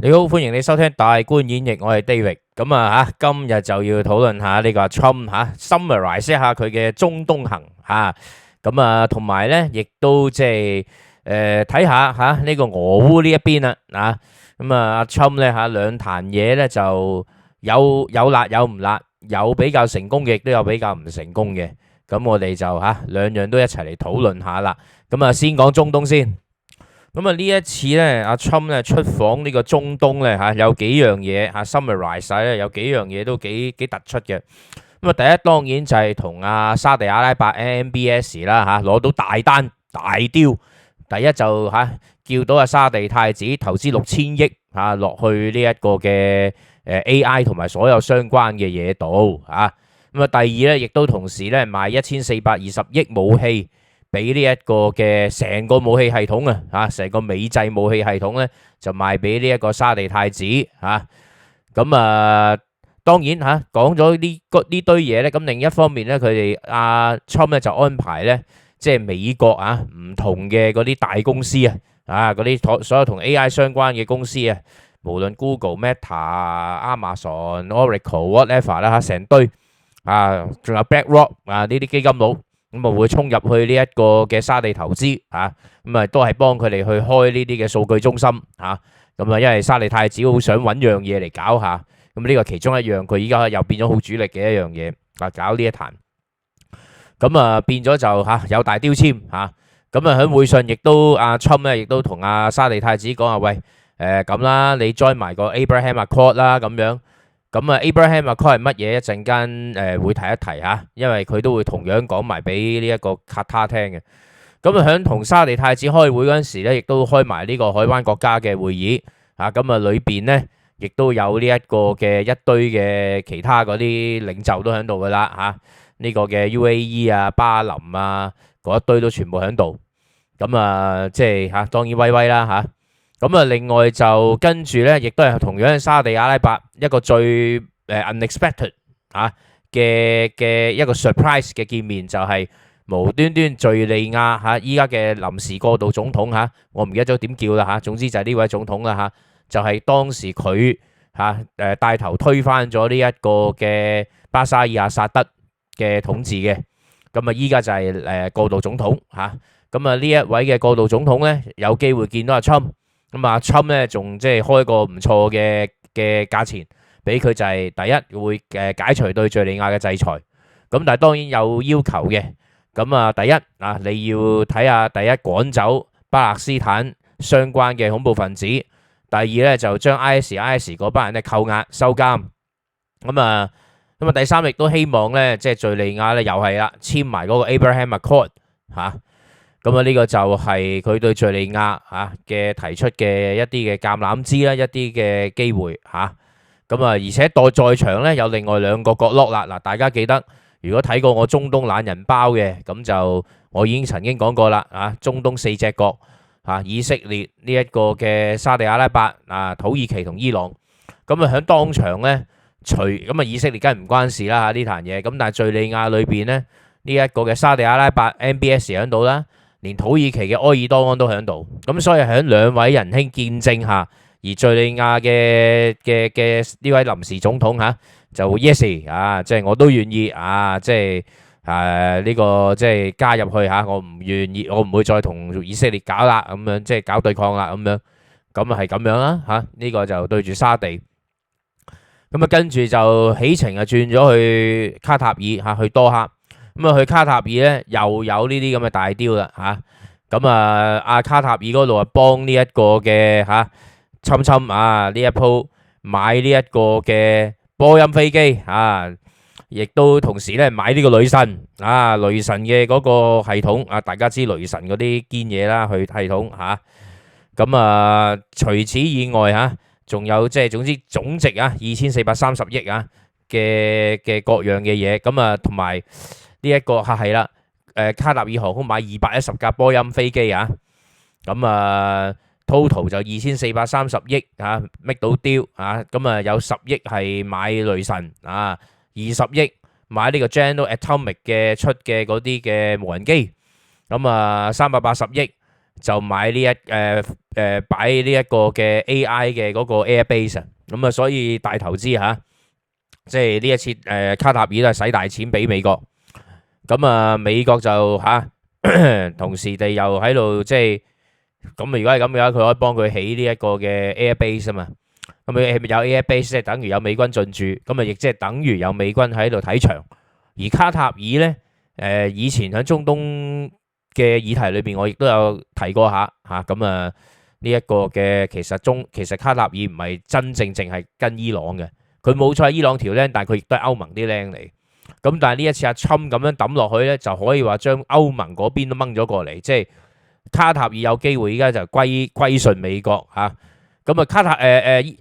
你好，歡迎你收聽大觀演繹，我係 David。咁啊今日就要討論下呢個 Trump summarize 一下佢嘅中東行吓。咁同埋呢，亦都即係睇下呢個俄烏呢一邊啦啊。咁阿 Trump 呢兩壇嘢呢就有辣有唔辣，有比較成功嘅，亦都有比較唔成功嘅。咁我哋就兩樣都一齊嚟討論下啦。咁先講中東先。咁呢一次咧，阿 Trump 咧出訪呢個中東咧有幾樣嘢summarize 晒咧，有幾樣嘢都幾突出嘅。咁第一當然就係同阿沙地阿拉伯 MBS 啦攞到大單大雕。第一就叫到阿沙地太子投資6000億落去呢一個嘅AI 同埋所有相關嘅嘢度咁第二咧，亦都同時咧賣1420億武器。俾呢一個嘅成個武器系統成個美製武器系統咧就賣俾呢一個沙地太子咁當然講咗呢堆嘢咧，咁另一方面咧，佢哋阿 Trump 咧就安排咧，即係美國唔同嘅嗰啲大公司嗰啲所有同 AI 相關嘅公司無論 Google、Meta、Amazon、Oracle、whatever 啦成堆仲有 BlackRock 呢啲基金佬。咁會衝入去呢一個嘅沙地投資咁都係幫佢哋去開呢啲嘅數據中心咁因為沙地太子好想揾樣嘢嚟搞下，咁呢個其中一樣，佢依家又變咗好主力嘅一樣嘢搞呢一壇。咁變咗就有大雕籤咁喺會上亦都阿 Trump 咧亦都同阿沙地太子講喂咁啦，你 join 埋個 Abraham Accord 啦咁樣。咁Abraham Accord係乜嘢？一陣間會提一提因為佢都會同樣講埋俾呢一個卡他聽嘅。咁喺同沙地太子開會嗰陣時咧，亦都開埋呢個海灣國家嘅會議咁裏邊呢，亦都有呢一個嘅一堆嘅其他嗰啲領袖都喺度噶啦呢個嘅 UAE 巴林嗰一堆都全部喺度。咁即係當然威威啦咁另外就跟住咧，亦都係同樣係沙地阿拉伯一個最unexpected 嘅一個 surprise 嘅見面，就係無端端敍利亞依家嘅臨時過渡總統我唔記得咗點叫啦總之就係呢位總統啦就係當時佢帶頭推翻咗呢一個嘅巴沙爾阿薩德嘅統治嘅。咁依家就係過渡總統咁呢一位嘅過渡總統咧，有機會見到阿 Trump。咁阿 Trump 咧仲即係開個唔錯嘅價錢俾佢，就係第一會解除對敍利亞嘅制裁。咁但係當然有要求嘅。咁第一你要睇下第一趕走巴勒斯坦相關嘅恐怖分子。第二咧就將 IS 嗰班人咧扣押收監。咁第三亦都希望咧即係敍利亞咧又係啦簽埋嗰個 Abraham Accord 咁呢個就係佢對敍利亞嘅提出嘅一啲嘅橄欖枝啦，一啲嘅機會咁而且在場咧有另外兩個角落啦。嗱，大家記得如果睇過我中東懶人包嘅，咁就我已經曾經講過啦中東四隻角以色列呢一個嘅沙地阿拉伯土耳其同伊朗。咁喺當場咧，以色列梗係唔關事啦呢壇嘢。咁但係敍利亞裏邊咧呢一個嘅沙地阿拉伯 MBS 喺度啦。連土耳其嘅埃爾多安都喺度，咁所以喺兩位仁兄見證下，而敍利亞嘅呢位臨時總統就 yes 即係我都願意即係呢個即係加入去我唔願意，我唔會再同以色列搞啦，咁樣即係搞對抗啦，咁樣係咁樣啦呢個就對住沙地。咁跟住就起程轉咗去卡塔爾去多哈。咁去卡塔爾咧又有呢啲咁嘅大雕啦咁阿卡塔爾嗰度幫呢一個嘅侵呢一鋪買呢一個嘅波音飛機亦都同時咧買呢個雷神雷神嘅嗰個系統大家知雷神嗰啲堅嘢啦，去系統咁除此以外仲有即係總之總值2430億嘅各樣嘅嘢。咁同埋呢一個係啦，卡塔爾航空買210架波音飛機咁total 就2430億make 到 deal 咁有10億係買雷神20億買呢個 General Atomic 嘅出嘅嗰啲嘅無人機，咁380億就買呢擺呢一個嘅 AI 嘅嗰個 Airbase 啊，咁啊所以大投資嚇，即係呢一次卡塔爾都係使大錢俾美國，咁啊美國就同時地又喺度即係咁啊，如果係咁嘅話，佢可以幫佢起呢一個嘅 Airbase 啊嘛，咁佢有 Airbase 即係等於有美軍進駐，咁啊亦即係等於有美軍喺度睇場，而卡塔爾呢，以前喺中東嘅議題裏邊，我亦都有提過下咁啊呢一個嘅其實卡塔爾唔係真正淨係跟伊朗嘅，佢冇錯係伊朗條僆，但係佢亦都係歐盟啲僆嚟。咁但係呢一次阿侵咁樣抌落去呢，就可以話將歐盟嗰邊都掹咗過嚟，即係卡塔爾有機會依家就歸順美國嚇。咁啊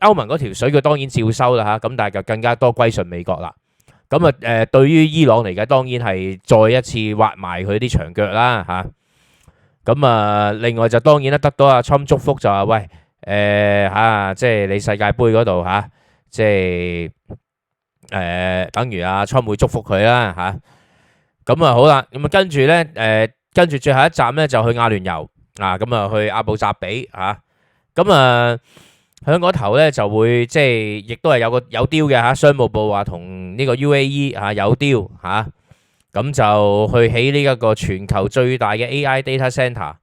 歐盟嗰條水佢當然照收啦嚇，咁但係就更加多歸順美國啦。咁啊對於伊朗嚟嘅當然係再一次挖埋佢啲長腳啦嚇。咁啊另外就當然咧得到阿侵祝福就話喂即係你世界盃嗰度即係等於阿侵會祝福佢啦嚇。咁啊好啦，咁啊跟住咧跟住最後一站咧就去阿聯酋咁啊去阿布扎比咁啊喺嗰頭咧就會即係亦都係有 deal 嘅商務部話同呢個 UAE 有 deal 咁就去起呢一個全球最大嘅 AI data center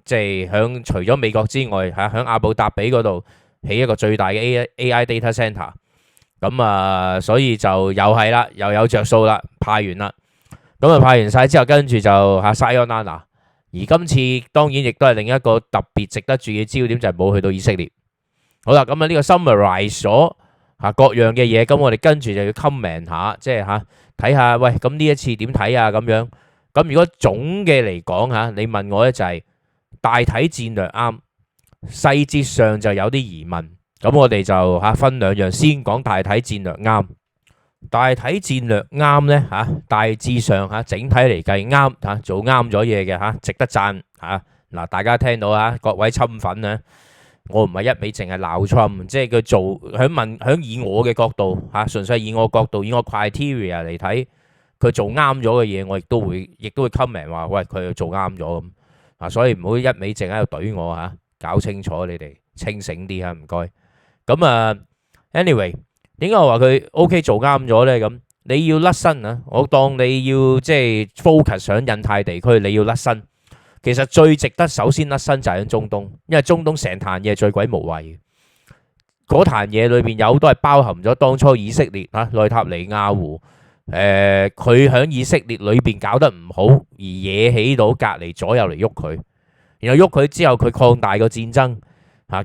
即係除咗美國之外喺阿布達比嗰度起一個最大嘅 AI data center。咁啊所以就又係啦，又有着數啦，派完啦。咁啊派完晒之後，跟住就Sayonara。而今次當然亦都係另一個特別值得注意嘅焦點，就係冇去到以色列。好啦，咁啊呢個 summarize 咗各樣嘅嘢，咁我哋跟住就要 comment 下，即係睇下喂，咁呢一次點睇啊咁樣。咁如果總嘅嚟講你問我咧就係大體戰略啱，細節上就有啲疑問。咁我哋就分兩樣，先講大體戰略啱。大體戰略啱呢大致上整體嚟計啱做啱咗嘢嘅值得讚嗱，大家聽到各位侵粉咧，我唔係一味淨係鬧 Trump，即係佢做響以我嘅角度純粹以我角度以我 criteria 嚟睇，佢做啱咗嘅嘢，我亦都會 comment 話喂，佢做啱咗咁所以唔好一味淨喺度懟我搞清楚，你哋清醒啲唔該。咁anyway。點解我話佢 OK 做啱咗呢？咁你要甩身我當你要即係 focus 上印太地區，你要甩身。其實最值得首先甩身就係喺中東，因為中東成壇嘢最鬼無謂。嗰壇嘢裏邊有都係包含咗當初以色列內塔尼亞胡佢喺以色列裏邊搞得唔好，而惹起到隔離左右嚟喐佢，然後喐佢之後佢擴大個戰爭。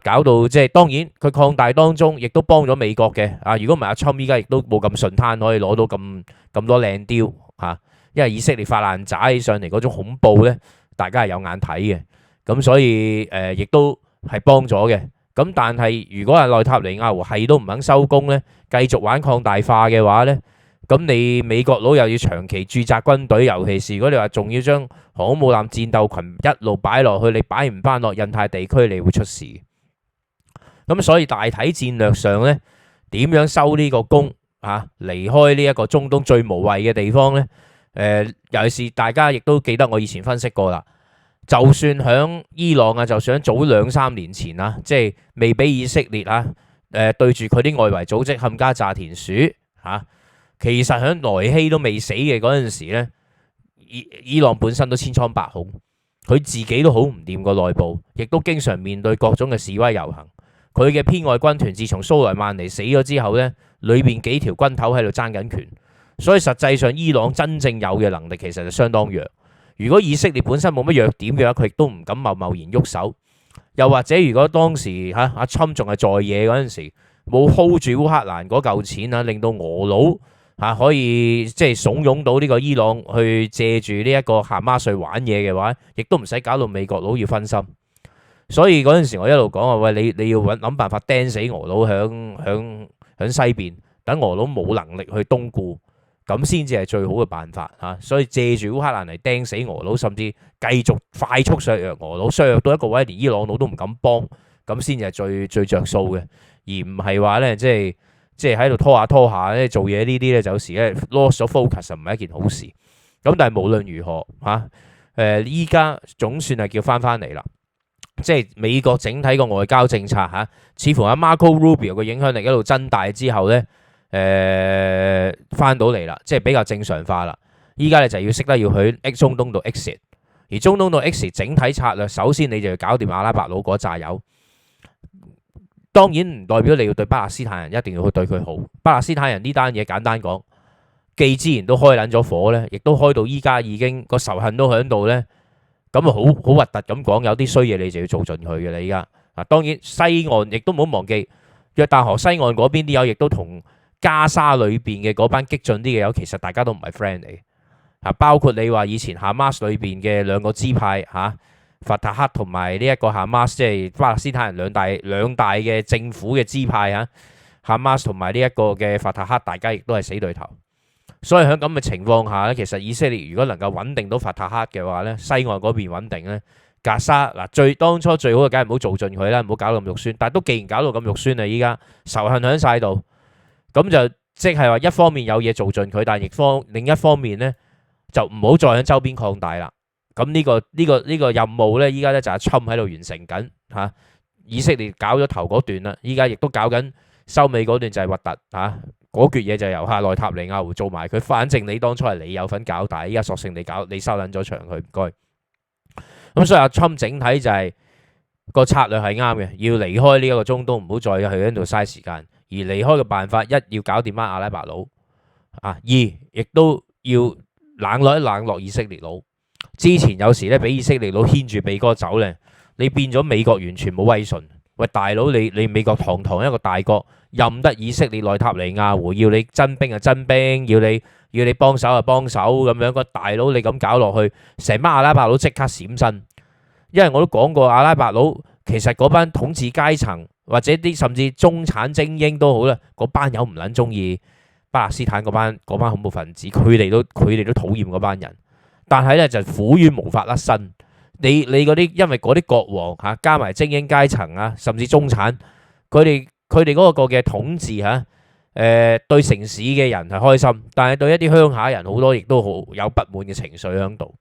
搞到即係當然佢擴大當中，亦都幫咗美國嘅如果唔係阿侵依家亦都冇咁順攤可以攞到咁多靚雕因為以色列發爛渣起上嚟嗰種恐怖呢，大家係有眼睇嘅。咁所以亦都係幫咗嘅。咁但係如果係內塔尼亞胡係都唔肯收工呢，繼續玩擴大化嘅話呢，咁你美國佬又要長期駐紮軍隊，尤其是如果你話仲要將航空母艦戰鬥群一路擺落去，你擺唔翻落印太地區，你會出事。咁所以大體戰略上呢，點樣收呢個工離開呢一個中東最無謂嘅地方呢？尤其是大家亦都記得我以前分析過啦，就算響伊朗就算早2-3年前即係未俾以色列對住佢啲外圍組織冚家炸田鼠其實響萊希都未死嘅嗰陣時呢，伊朗本身都千瘡百孔，佢自己都好唔掂個內部，亦都經常面對各種嘅示威遊行。佢嘅偏愛軍團自從蘇萊曼尼死咗之後呢，裏邊幾條軍頭喺度爭緊權，所以實際上伊朗真正有嘅能力其實就相當弱。如果以色列本身冇乜弱點嘅話，佢亦都唔敢貿然喐手。又或者如果當時阿侵仲係在野嗰陣時，冇 hold 住烏克蘭嗰嚿錢令到俄佬可以即係慫恿到呢個伊朗去借住呢一個哈馬瑞玩嘢嘅話，亦都唔使搞到美國佬要分心。所以嗰陣時我一路講話喂，你要諗辦法釘死俄佬響西邊，等俄佬冇能力去東顧，咁先至係最好嘅辦法所以借住烏克蘭嚟釘死俄佬，甚至繼續快速削弱俄佬，削弱到一個位連伊朗佬都唔敢幫，咁先至係最着數嘅，而唔係話呢，即係喺度拖下咧做嘢呢啲呢，有時咧 lost 咗 focus 唔係一件好事。咁但係無論如何依家總算係叫翻嚟啦。即係美國整體個外交政策似乎阿 Marco Rubio 嘅影響力一路增大之後呢，翻到嚟啦，即係比較正常化啦。依家你就要識得要去中東度 exit， 而中東度 exit 整體策略，首先你就要搞掂阿拉伯佬嗰扎友。當然唔代表你要對巴勒斯坦人一定要去對佢好。巴勒斯坦人呢單嘢簡單講，既之然都開撚咗火呢，亦都開到依家已經個仇恨都喺度呢。咁啊，好核突咁講，有啲衰嘢你就要做盡佢嘅啦。依家當然西岸亦都唔好忘記約旦河西岸嗰邊啲友，亦都同加沙裏邊嘅嗰班激進啲嘅友，其實大家都唔係 friend 嚟。包括你話以前哈馬斯裏邊嘅兩個支派法塔赫同埋呢一個哈馬斯，即係巴勒斯坦人兩大嘅政府嘅支派哈馬斯同埋呢一個嘅法塔赫，大家亦都係死對頭。所以喺咁嘅情況下咧，其實以色列如果能夠穩定到法塔赫嘅話咧，西岸嗰邊穩定咧，格沙嗱當初最好嘅梗係唔好做盡佢啦，唔好搞到咁肉酸。但係都既然搞到咁肉酸啦，依家仇恨喺晒度，咁就即係話一方面有嘢做盡佢，但係另一方面咧就唔好再喺周邊擴大啦。咁呢個任務咧，依家咧就係侵喺度完成緊以色列搞咗頭嗰段啦，依家亦都搞緊收尾嗰段，就係核突嗰橛嘢就由下內塔尼亞胡做埋佢。反正你當初係你有份搞大，依家索性你收撚咗場佢，唔該。咁所以阿侵整體就係個策略係啱嘅，要離開呢一個中東，唔好再去喺度嘥時間。而離開嘅辦法，一要搞掂翻阿拉伯佬，二亦都要冷落以色列佬。之前有時咧俾以色列佬牽住鼻哥走咧，你變咗美國完全冇威信。喂，大佬，你美國堂堂一個大國，任得以色列內塔尼亞胡要你真兵就真兵，要你幫手就幫手咁樣。個大佬你咁搞落去，成班阿拉伯佬即刻閃身。因為我都講過，阿拉伯佬其實嗰班統治階層或者啲甚至中產精英都好啦，嗰班友唔撚中意巴勒斯坦嗰班恐怖分子，佢哋都討厭嗰班人。但係咧就苦於無法甩身。你嗰啲因為嗰啲國王加埋精英階層甚至中產，佢哋嗰個嘅統治對城市嘅人係開心，但係對一啲鄉下人好多亦都好有不滿嘅情緒喺度。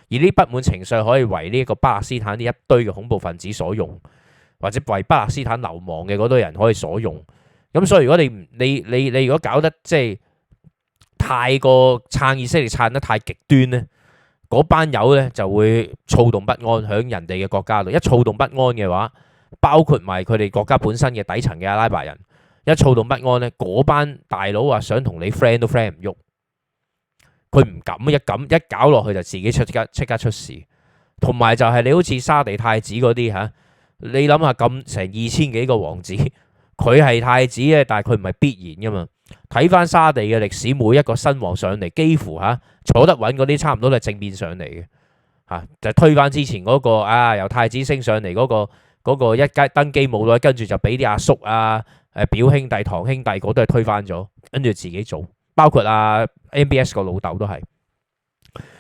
而呢不滿情緒可以為呢一個巴勒斯坦呢一堆嘅恐怖分子所用，或者為巴勒斯坦流亡嘅嗰堆人可以所用。咁所以如果你如果搞得即係太過撐以色列撐得太極端呢，嗰班友呢就會躁動不安喺人哋嘅國家度。一躁動不安嘅話，包括埋佢哋國家本身嘅底層嘅阿拉伯人，一躁動不安呢，嗰班大佬話想同你 friend 都 friend 唔喐，佢唔敢，一搞落去就自己即刻出事。同埋就係你好似沙地太子嗰啲你諗下咁成2000幾個王子，佢係太子嘅，但係佢唔係必然噶嘛。睇翻沙地嘅歷史，每一個新王上嚟，幾乎坐得穩嗰啲，差唔多都係政變上嚟嘅就推翻之前嗰個由太子升上嚟嗰個一階登基冇耐，跟住就俾啲阿叔表兄弟堂兄弟嗰都係推翻咗，跟住自己做，包括MBS 個老豆都係。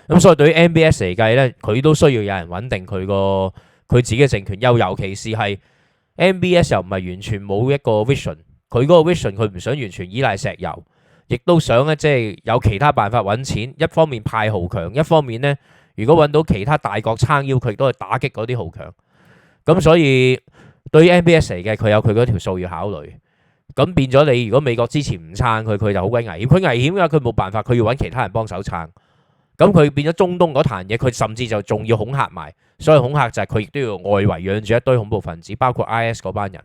咁所以對於 MBS 嚟計呢，佢都需要有人穩定佢自己嘅政權，尤其是係 MBS 又唔係完全冇一個 vision。佢嗰個 vision 佢唔想完全依賴石油，亦都想即係有其他辦法揾錢。一方面派豪強，一方面呢，如果揾到其他大國撐腰，佢亦都係打擊嗰啲豪強。咁所以對於 MBS 嚟嘅，佢有佢嗰條數要考慮。咁變咗你如果美國之前唔撐佢，佢就好鬼危險。佢危險嘅話，佢冇辦法，佢要揾其他人幫手撐。咁佢變咗中東嗰壇嘢，佢甚至就仲要恐嚇埋。所以恐嚇就係佢亦都要外圍養住一堆恐怖分子，包括 IS 嗰班人。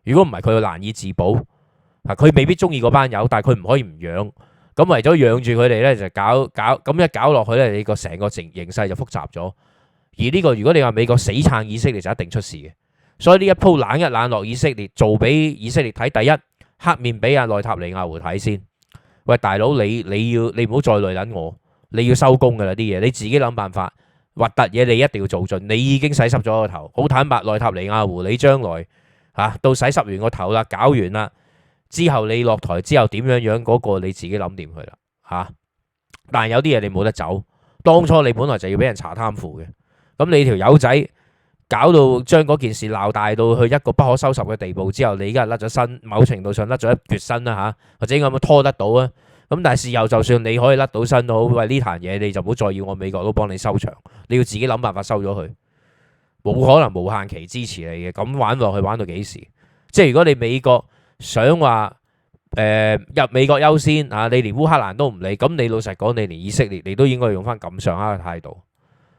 如果唔係，佢就難以自保。佢未必中意嗰班友，但係佢唔可以唔養。咁為咗養住佢哋咧，就搞咁一搞落去咧，你個成個形勢就複雜咗。而呢個如果你話美國死撐以色列，就一定出事嘅。所以呢一鋪冷一冷落以色列，做俾以色列睇。第一，黑面俾阿內塔尼亞胡睇先。喂，大佬，你唔好再累撚我，你要收工㗎啦啲嘢，你自己諗辦法。核突嘢你一定要做盡。你已經洗濕咗個頭，好坦白，內塔尼亞胡，你將來到洗濕完個頭啦，搞完啦之後，你落台之後點樣嗰個你自己諗掂佢啦但係有啲嘢你冇得走，當初你本來就要俾人查貪腐嘅，咁你條友仔搞到將嗰件事鬧大到去一個不可收拾嘅地步之後，你而家甩咗身，某程度上甩咗一橛身啦或者咁樣拖得到啊，咁但係事後就算你可以甩到身都好，喂呢壇嘢你就唔好再要我美國佬幫你收場，你要自己諗辦法收咗佢，冇可能無限期支持你嘅，咁玩落去玩到幾時？即係如果你美國想話入美國優先啊，你連烏克蘭都唔理，咁你老實講，你連以色列你都應該用翻咁上下嘅態度，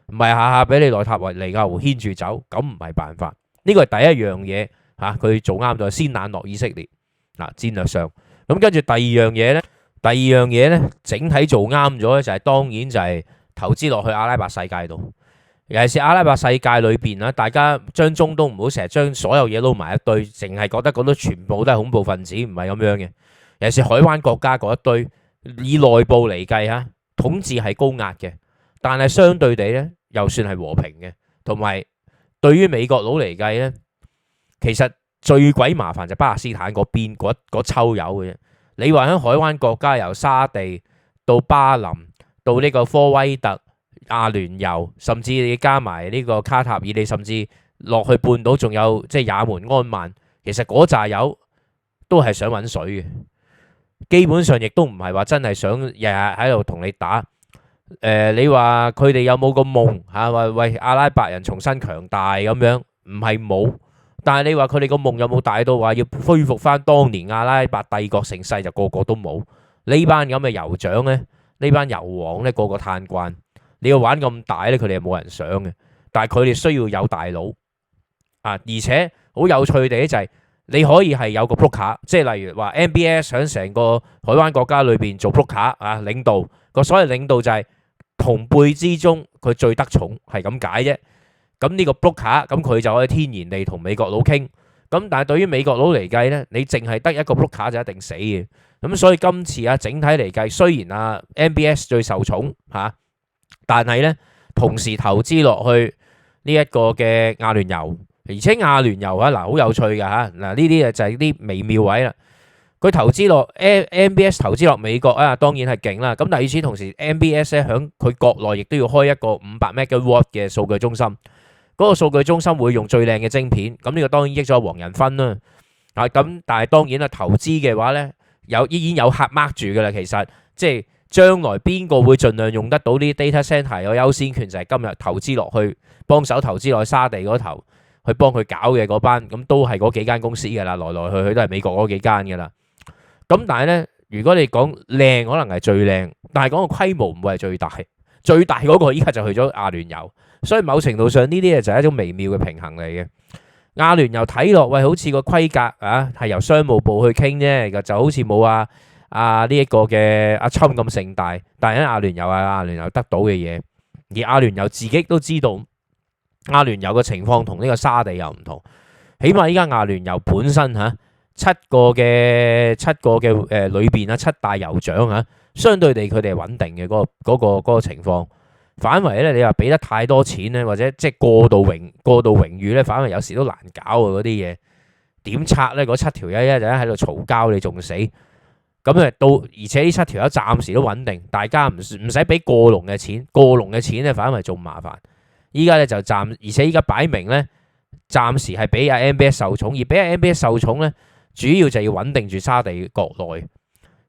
唔係下下俾你內塔尼亞胡牽住走，咁唔係辦法。呢個係第一樣嘢嚇，佢做啱咗，先冷落以色列嗱戰略上。咁跟住第二樣嘢咧，整體做啱咗咧，就係當然就係投資落去阿拉伯世界度。尤其是阿拉伯世界裏邊啦，大家將中東唔好成日將所有嘢撈埋一堆，淨係覺得嗰啲全部都係恐怖分子，唔係咁樣嘅。尤其是海灣國家嗰一堆，以內部嚟計嚇，統治係高壓嘅，但係相對地咧又算係和平嘅。同埋對於美國佬嚟計咧，其實最鬼麻煩就巴勒斯坦嗰邊嗰抽友嘅啫。你話喺海灣國家由沙地到巴林到呢個科威特、阿聯酋，甚至你加埋呢個卡塔爾，你甚至落去半島，仲有即係也門、安曼，其實嗰扎友都係想揾水嘅，基本上亦都唔係話真係想日日喺度同你打。你話佢哋有冇個夢嚇？話喂阿拉伯人重新強大咁樣，唔係冇，但係你話佢哋個夢有冇大到話要恢復翻當年阿拉伯帝國盛世，就個個都冇。呢班咁嘅酋長咧，呢班油王咧，個個嘆慣。你要玩咁大咧，佢哋係冇人想嘅。但係佢哋需要有大佬啊，而且好有趣地咧就係你可以係有個 broker，即係例如話 MBS 喺成個海灣國家裏邊做 broker 啊，領導個所謂領導就係同輩之中佢最得寵係咁解啫。咁呢個 broker 咁佢就可以天然地同美國佬傾。咁但係對於美國佬嚟計咧，你淨係得一個 broker 就一定死嘅。咁所以今次啊，整體嚟計，雖然啊 MBS 最受寵嚇。但係咧，同時投資落去呢一個嘅阿聯酋，而且阿聯酋啊，嗱好有趣嘅嚇，嗱呢啲就係啲微妙位啦。佢投資落 MBS 投資落美國啊，當然係勁啦。咁但係與此同時，MBS 咧響佢國內亦都要開一個500 megawatt 嘅數據中心，嗰個數據中心會用最靚嘅晶片。咁呢個當然益咗黃仁勳啦。啊咁，但係當然啦，投資嘅話咧，已經有客 mark 住嘅啦。其實即係。將來邊個會盡量用得到啲 data center 有優先權，就係今日投資落去幫手投資落去沙地嗰頭去幫佢搞嘅嗰班，咁都係嗰幾間公司㗎啦，來來去去都係美國嗰幾間㗎啦。咁但係呢，如果你講靚，可能係最靚，但係講個規模唔會係最大，最大嗰個依家就去咗阿聯酋，所以某程度上呢啲嘢就係一種微妙嘅平衡嚟嘅。阿聯酋睇落喂，好似個規格啊係由商務部去傾啫，就好似冇呢一個嘅阿侵咁盛大，但係喺阿聯酋阿聯酋得到嘅嘢，而阿聯酋自己都知道阿聯酋嘅情況同呢個沙地又唔同，起碼依家阿聯酋本身七個嘅裏邊七大酋長相對地佢哋係穩定嘅嗰個情況，反為咧你話俾得太多錢咧，或者即係過度榮譽咧，反為有時都難搞啊。嗰啲嘢點拆咧？嗰7條友一陣喺度嘈交，你仲死。咁而且呢7條友暫時都穩定，大家唔使俾過龍嘅錢，過龍嘅錢咧反為仲麻煩。依家咧就而且依家擺明咧，暫時係俾阿 MBS 受寵，而俾阿 MBS 受寵咧，主要就要穩定住沙地國內，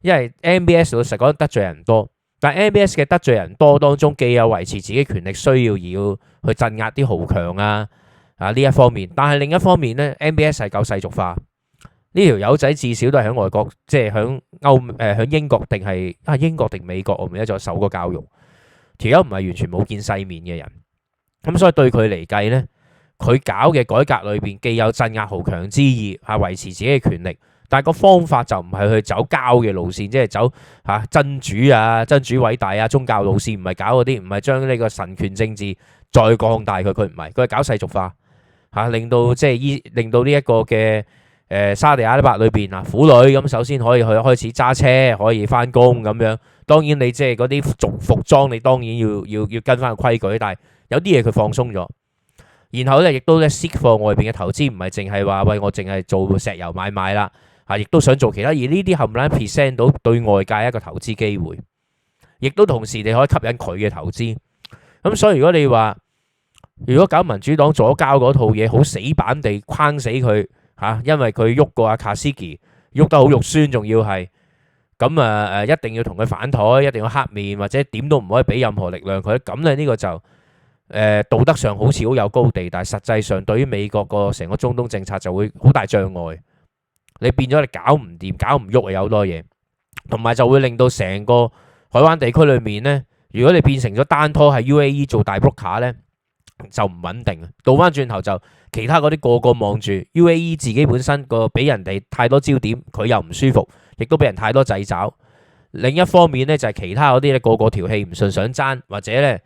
因為 MBS 老實講得罪人多，但係 MBS 嘅得罪人多當中，既有維持自己權力需要而要去鎮壓啲豪強呢一方面，但係另一方面咧 MBS 係夠世俗化。呢條友仔至少都係喺外國，即係喺喺英國定係英國定美國，我唔記得咗受過教育。條友唔係完全冇見世面嘅人，咁所以對佢嚟計呢，佢搞嘅改革裏邊既有鎮壓豪強之意，維持自己嘅權力，但係個方法就唔係去走交嘅路線，即係走真主偉大宗教路線，唔係搞嗰啲，唔係將呢個神權政治再擴大佢唔係，佢係搞世俗化令到呢一個嘅。沙地阿拉伯裏邊婦女咁首先可以去開始揸車，可以翻工咁樣。當然你即係嗰啲服裝，你當然要跟翻個規矩。但係有啲嘢佢放鬆咗，然後咧亦都咧 seek for 外邊嘅投資，唔係淨係話喂我淨係做石油買賣啦，亦都想做其他。而呢啲冚唪唥 present 到對外界一個投資機會，亦都同時你可以吸引佢嘅投資。咁所以如果你話搞民主黨左膠嗰套嘢，好死板地框死佢。因為佢喐過阿卡斯基，喐得好肉酸，仲要係咁一定要同佢反台，一定要黑面，或者點都唔可以俾任何力量佢。咁咧呢個就道德上好似好有高地，但係實際上對於美國個成個中東政策就會好大障礙。你變咗你搞唔掂、搞唔喐，有好多嘢，同埋就會令到成個海灣地區裏面呢，如果你變成咗單拖係 UAE 做大 broker 呢，就唔穩定。倒翻轉頭就其他嗰啲個個望住 UAE 自己本身個俾人哋太多焦點，佢又唔舒服，亦都俾人太多掣肘。另一方面呢，就係其他嗰啲咧個個條氣唔順想爭，或者呢，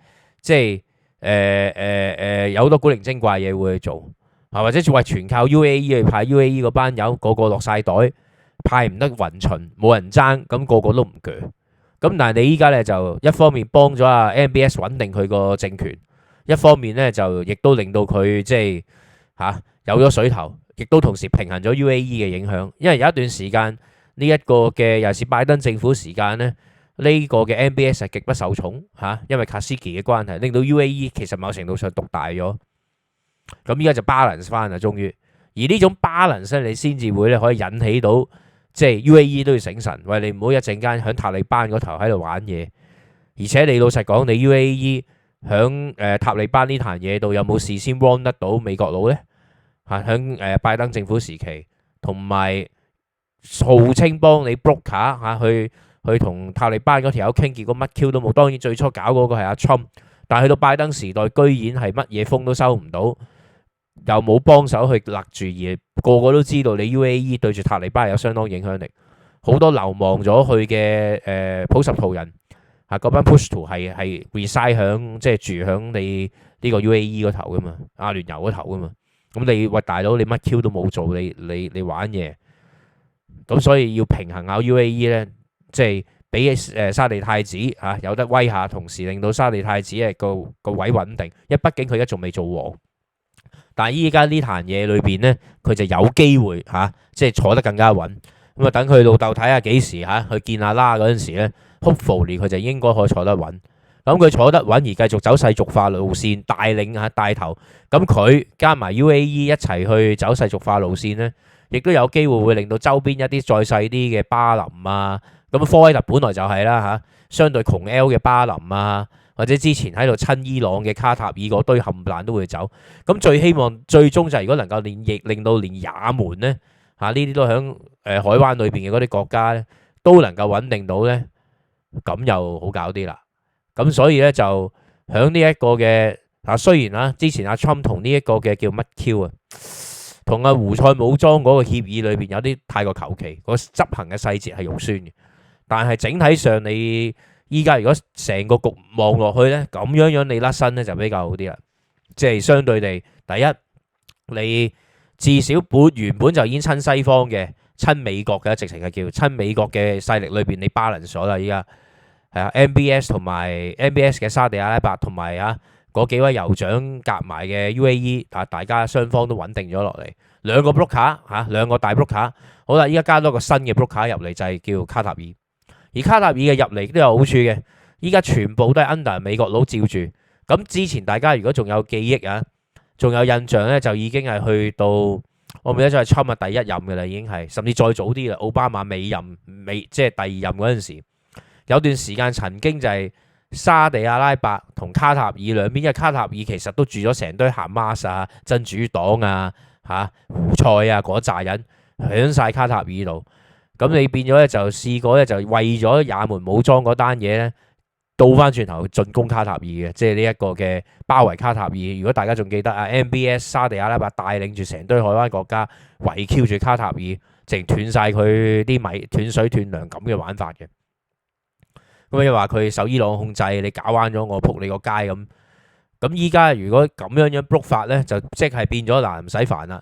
即係有好多古靈精怪嘢會去做。或者話全靠 UAE 去派 UAE 嗰班友，個個落晒袋，派唔得勻巡，冇人爭，咁個個都唔鋸。咁但係你依家咧就一方面幫咗阿 MBS 穩定佢個政權，一方面咧就亦都令到佢即係有咗水頭，亦都同時平衡咗 UAE 嘅影響。因為有一段時間呢一個嘅尤其是拜登政府時間咧，呢個嘅 MBS 係極不受寵因為卡斯基嘅關係，令到 UAE 其實某程度上獨大咗。咁依家就 balance 翻啦，終於。而呢種 balance 咧，你先至會咧可以引起到即係 UAE 都要醒神，喂，你唔好一陣間喺塔利班嗰頭喺度玩嘢。而且你老實講，你 UAE 喺塔利班呢壇嘢度有冇事先 warn 得到美國佬呢？喺拜登政府時期，同埋號稱幫你 broker 去同塔利班嗰條友傾，結果乜 Q 都冇。當然最初搞嗰個係阿 Trump，但係去到拜登時代，居然係乜嘢風都收唔到。又冇幫手去勒住，而個個都知道你 UAE 對住塔利班有相當影響力，好多流亡咗去嘅普什圖人嗰班 Pushto 係 reside 響即係住響你呢個 UAE 嗰頭噶嘛，阿聯酋嗰頭噶嘛。咁你喂大佬，你乜 Q 都冇做，你玩嘢，咁所以要平衡下 UAE 咧，即係俾沙地太子有得威下，同時令到沙地太子個位穩定，因為畢竟佢而家仲未做王。但係依家呢壇嘢裏邊呢，佢就有機會即係坐得更加穩。咁等佢老豆睇下幾時去見阿拉嗰陣時咧 hopefully 佢就應該可以坐得穩。咁佢坐得穩而繼續走世俗化路線，帶領帶頭。咁佢加埋 UAE 一齊去走世俗化路線呢，亦都有機會會令到周邊一啲再細啲嘅巴林咁科威特本來就係啦相對窮 L 嘅巴林或者之前喺度親伊朗嘅卡塔爾嗰堆冚唪唥都會走。咁最希望最終就係如果能夠令到連也門呢呢啲都喺海灣裏邊嘅嗰啲國家呢都能夠穩定到呢，咁又好搞啲啦。咁所以呢，就喺呢一個嘅雖然之前阿 Trump 同呢一個嘅叫乜 Q 同阿胡塞武裝嗰個協議裏邊有啲太過求其，個執行嘅細節係肉酸嘅。但係整體上你依家如果成個局望落去呢，咁樣你甩身呢就比較好啲啦。即係相對地，第一你至少原本就已經親西方嘅、親美國嘅，直情係叫親美國嘅勢力裏邊，你 balance 咗啦。依家係MBS 同埋 MBS 嘅沙地阿拉伯同埋嗰幾位酋長夾埋嘅 UAE， 大家雙方都穩定咗落嚟。兩個 broker 兩個大 broker， 好啦，依家加多個新嘅 broker 入嚟就係叫卡塔爾。而卡塔爾嘅入嚟都有好處嘅，依家全部都係 under 美國佬照住。咁之前大家如果仲有記憶仲有印象咧，就已經係去到我唔記得咗係 Trump 第一任嘅啦，已經係甚至再早啲啦。奧巴馬尾任即係第二任嗰陣時，有段時間曾經就係沙地阿拉伯同卡塔爾兩邊，因為卡塔爾其實都住咗成堆哈馬斯真主黨胡塞嗰扎人響晒卡塔爾度。咁你變咗咧就試過咧就為咗也門武裝嗰單嘢咧，倒翻轉頭進攻卡塔爾嘅，即係呢一個嘅包圍卡塔爾。如果大家仲記得MBS 沙地阿拉伯帶領住成堆海灣國家圍 Q 住卡塔爾，淨斷晒佢啲米，斷水斷糧咁嘅玩法嘅。咁你話佢受伊朗控制，你搞彎咗我，撲你個街咁。咁依家如果咁樣 block 法咧，就即係變咗唔使煩啦。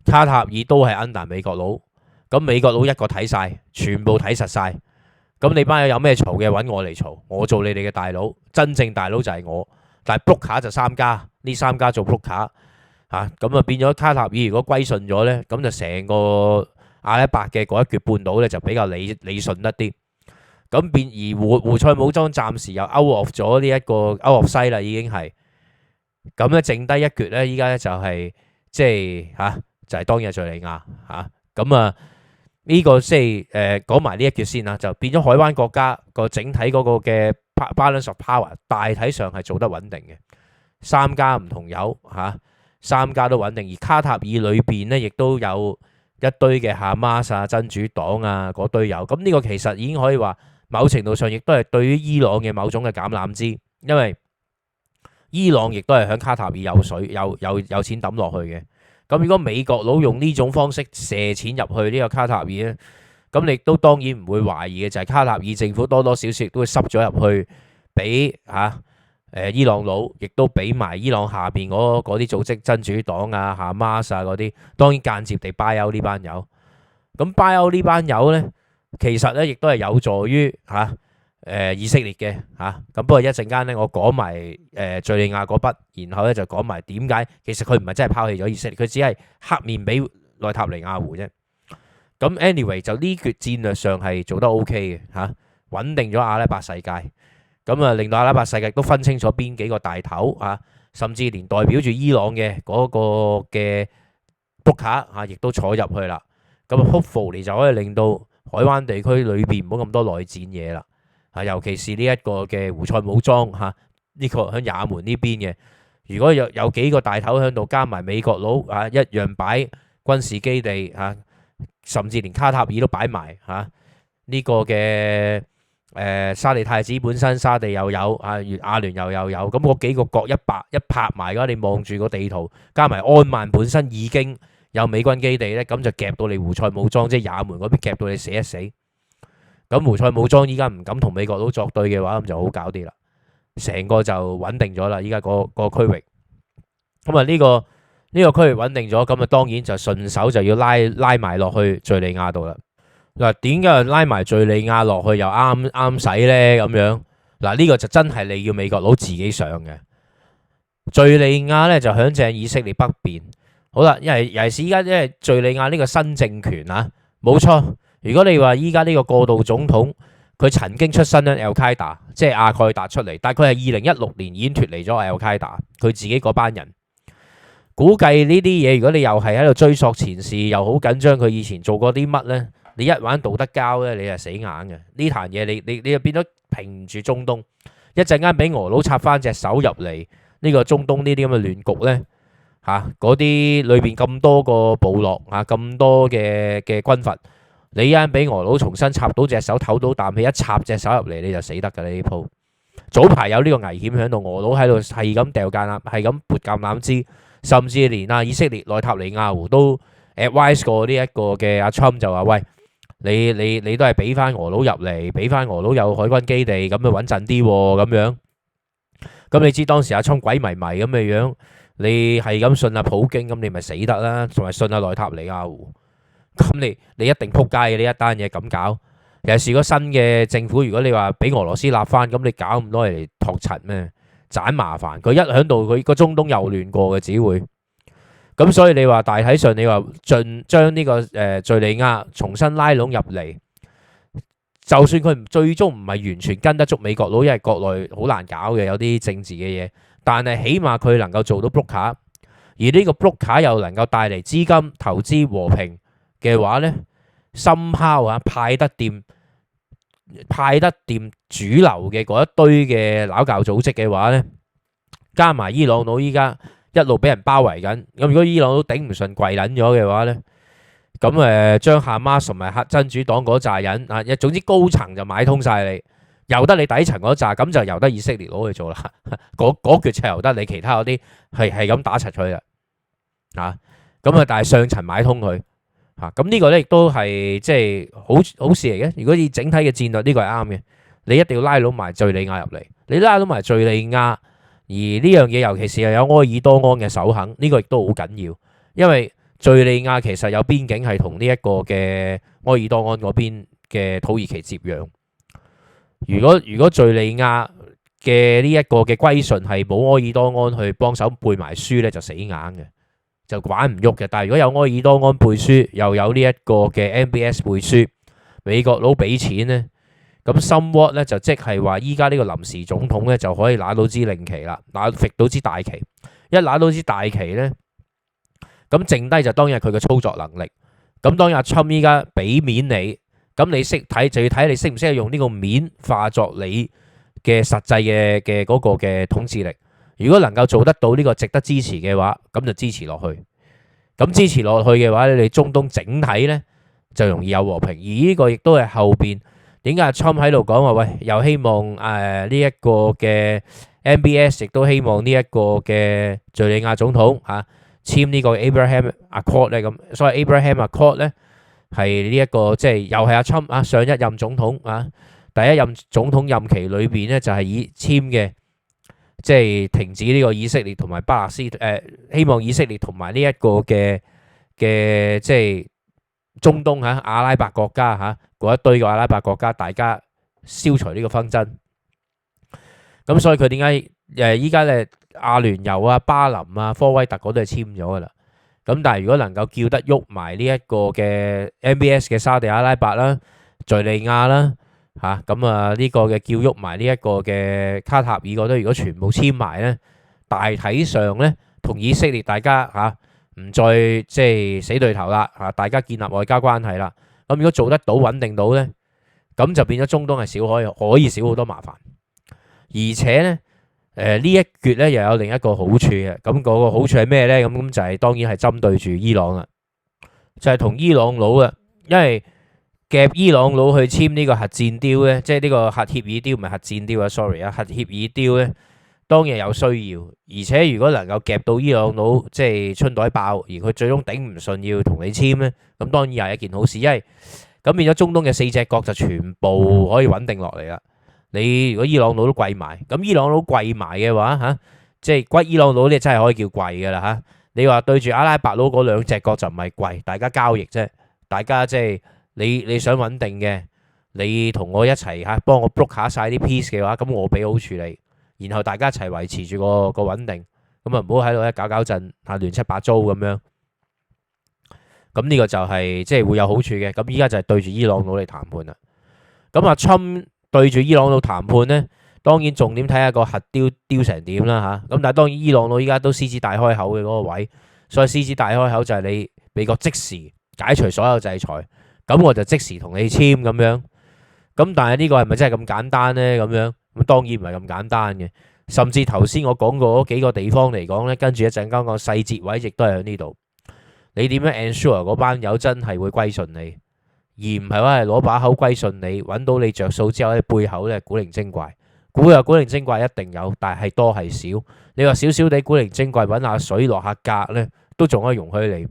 卡塔爾都係 under 美國佬。咁美國佬一個睇晒，全部睇實晒。咁你班友有咩嘈嘅，揾我嚟嘈，我做你哋嘅大佬，真正大佬就係我。但係 broker 就3家，呢3家做 broker 咁變咗卡塔爾如果歸順咗呢，咁就成個阿拉伯嘅嗰一橛半島呢，就比較理順得啲。咁變而胡塞武裝暫時又 out of 咗呢一個 out of 西啦，已經係咁咧，剩低一橛呢，依家呢就係即係就係當日敍利亞咁呢個即係講埋呢一橛先啦，就變咗海灣國家個整體嗰個嘅 balance of power 大體上係做得穩定嘅，三家唔同有嚇，三家都穩定，而卡塔爾裏邊咧亦都有一堆嘅哈馬斯啊、真主黨啊嗰堆有，咁呢個其實已經可以話某程度上亦都係對於伊朗嘅某種嘅橄欖枝，因為伊朗亦都係響卡塔爾有水有錢抌落去嘅。咁如果美國佬用呢種方式射錢入去呢個卡塔爾咧，咁你都當然唔會懷疑嘅，就係卡塔爾政府多多少少都會濕咗入去俾伊朗佬，亦都俾埋伊朗下邊嗰啲組織真主黨啊、哈馬斯啊嗰啲，當然間接地 buy out 呢班友。咁 buy out 呢班友咧，其實咧亦都係有助於以色列嘅咁。不過一陣間咧，我講埋敍利亞嗰筆，然後咧就講埋點解其實佢唔係真係拋棄咗以色列，佢只係黑面俾內塔尼亞胡啫。咁 anyway 就呢橛戰略上係做得 OK 嘅穩定咗阿拉伯世界，咁啊令到阿拉伯世界都分清楚邊幾個大頭甚至連代表住伊朗嘅嗰個嘅卜卡亦都坐入去啦。咁 hopefully 就可以令到海灣地區裏邊唔好咁多內戰嘢啦。尤其是呢一個嘅胡塞武裝呢個喺也門呢邊嘅，如果有幾個大頭喺度，加埋美國佬一樣擺軍事基地甚至連卡塔爾都擺埋呢個嘅沙地太子本身沙地又有阿聯又有，咁嗰幾個各一拍埋嘅，你望住個地圖，加埋安曼本身已經有美軍基地咧，咁就夾到你胡塞武裝，即係也門嗰邊夾到你死一死。咁胡塞武裝依家唔敢同美國佬作對嘅話，咁就好搞啲啦，成個就穩定咗啦。依家個區域，咁呢個區域穩定咗，咁當然就順手就要拉埋落去敍利亞度啦。嗱，點解拉埋敍利亞落去又啱使呢？咁樣嗱，呢個就真係你要美國佬自己上嘅。敍利亞咧就響正以色列北邊，好啦，尤其是依家因為敍利亞呢個新政權冇錯。如果你話依家呢個過渡總統，佢曾經出身喺 Al-Qaeda， 即係阿蓋達出嚟，但係佢係2016年已經脫離咗 Al-Qaeda， 佢自己嗰班人。估計呢啲嘢，如果你又係喺度追溯前事，又好緊張佢以前做過啲乜呢？你一玩道德交呢，你係死硬嘅。呢壇嘢你就變咗平住中東，一陣間俾俄佬插翻隻手入嚟呢個中東呢啲咁嘅亂局呢，嗰啲裏邊咁多個部落咁多嘅軍閥。你一陣俾俄佬重新插到隻手，唞到啖氣，一插隻手入嚟你就死得㗎啦！呢鋪早排有呢個危險喺度，俄佬喺度係咁掉橄欖，係咁撥橄欖枝，甚至連以色列內塔尼亞胡都 advise 過呢一個嘅阿 Trump 就話：喂，你都係俾翻俄佬入嚟，俾翻俄佬有海軍基地，咁就穩陣啲喎咁樣。咁你知當時阿 Trump 鬼迷迷咁嘅樣，你係咁信阿普京，咁你咪死得啦，同埋信阿內塔尼亞胡。咁你一定撲街嘅呢一單嘢咁搞，尤其是個新嘅政府，如果你話俾俄羅斯立翻，咁你搞咁多嚟托柒咩？盞麻煩，佢一響度佢個中東又亂過嘅，只會咁。所以你話大體上你話盡將呢個敍利亞重新拉攏入嚟，就算佢最終唔係完全跟得足美國佬，因為國內好難搞嘅，有啲政治嘅嘢，但係起碼佢能夠做到 broker， 而呢個 broker 又能夠帶嚟資金、投資、和平嘅話呢，深拋派得掂主流嘅嗰一堆嘅撈教組織嘅話呢，加埋伊朗佬依家一路俾人包圍緊，咁如果伊朗佬頂唔順跪撚咗嘅話呢，咁將哈馬斯同埋真主黨嗰扎人總之高層就買通晒你，由得你底層嗰扎，咁就由得以色列佬去做啦。嗰橛就由得你其他嗰啲係咁打柒佢啦。咁但係上層買通佢。咁呢個咧亦都係即係好事嚟嘅。如果以整體嘅戰略，呢個係啱嘅。你一定要拉攏埋敍利亞入嚟，你拉攏埋敍利亞，而呢樣嘢尤其是又有埃爾多安嘅首肯，呢個亦都好緊要。因為敍利亞其實有邊境係同呢一個嘅埃爾多安嗰邊嘅土耳其接壤。如果敍利亞嘅呢一個嘅歸順係冇埃爾多安去幫手背埋書咧，就死硬嘅。就玩唔喐嘅，但係如果有埃爾多安背書，又有呢一個嘅 MBS 背書，美國佬俾錢呢，咁 somewhat 咧就即係話依家呢個臨時總統咧就可以拿到支令旗啦，揈到支大旗，一拿到支大旗咧，咁剩低就當然係佢嘅操作能力。咁當然阿侵依家俾面你，咁你識睇就要睇你識唔識用呢個面化作你嘅實際嘅嗰個嘅統治力。如果能夠做得到呢個值得支持嘅話，咁就支持落去。咁支持落去嘅話咧，你中東整體咧就容易有和平。而呢個亦都係後邊點解阿侵喺度講話，喂，又希望呢一個嘅 MBS 亦都希望呢一個嘅敍利亞總統簽呢個 Abraham Accord 咧，咁所謂 Abraham Accord 咧係呢一個即係又係阿侵上一任總統第一任總統任期裏邊咧就係以簽嘅，即係停止呢個以色列同埋巴勒斯希望以色列同埋呢一個嘅即係中東阿拉伯國家嗰一堆嘅阿拉伯國家，大家消除呢個紛爭。咁所以佢點解依家咧阿聯酋巴林科威特嗰都係簽咗噶啦。咁但係如果能夠叫得喐埋呢一個嘅 MBS 嘅沙地阿拉伯啦、敍利亞啦咁呢個嘅叫喐埋呢一個嘅卡塔爾嗰堆，如果全部簽埋咧，大體上咧同以色列大家唔再即係死對頭啦大家建立外交關係啦。咁如果做得到穩定到咧，咁就變咗中東係可以少好多麻煩。而且咧呢一橛咧又有另一個好處嘅，咁嗰個好處係咩咧？咁就係當然係針對住伊朗啦，就係同伊朗佬啦，因為夾伊朗佬去簽呢個核戰雕咧，即係呢個核協議雕唔係核戰雕sorry核協議雕咧，當然有需要。而且如果能夠夾到伊朗佬即係春袋爆，而佢最終頂唔順要同你簽咧，咁當然又係一件好事，因為咁變咗中東嘅四隻角就全部可以穩定落嚟啦。你如果伊朗佬都跪埋，咁伊朗佬跪埋嘅話即係歸伊朗佬你真係可以叫跪噶啦你話對住阿拉伯佬嗰兩隻角就唔係跪，大家交易啫，大家即係你想穩定嘅，你同我一齊幫我 block 下晒啲 piece 嘅話，咁我俾好處理，然後大家一齊維持住個穩定，咁唔好喺度搞搞震亂七八糟咁樣。咁呢個就係即係會有好處嘅。咁依家就係對住伊朗佬嚟談判啦。咁阿侵對住伊朗佬談判呢，當然重點睇下個核雕成點啦咁但係當然伊朗佬依家都獅子大開口嘅嗰個位，所以獅子大開口就係你美國即時解除所有制裁，咁我就即時同你簽咁樣。咁但係呢個係咪真係咁簡單呢？咁樣咁當然唔係咁簡單嘅。甚至頭先我講過嗰幾個地方嚟講呢，跟住一陣間個細節位亦都係喺呢度。你點樣 ensure 嗰班友真係會歸順你，而唔係話係攞把口歸順你，揾到你着數之後喺背後咧古靈精怪，古靈精怪一定有，但係多係少。你話少少地古靈精怪揾下水落下格咧，都仲可以容許你。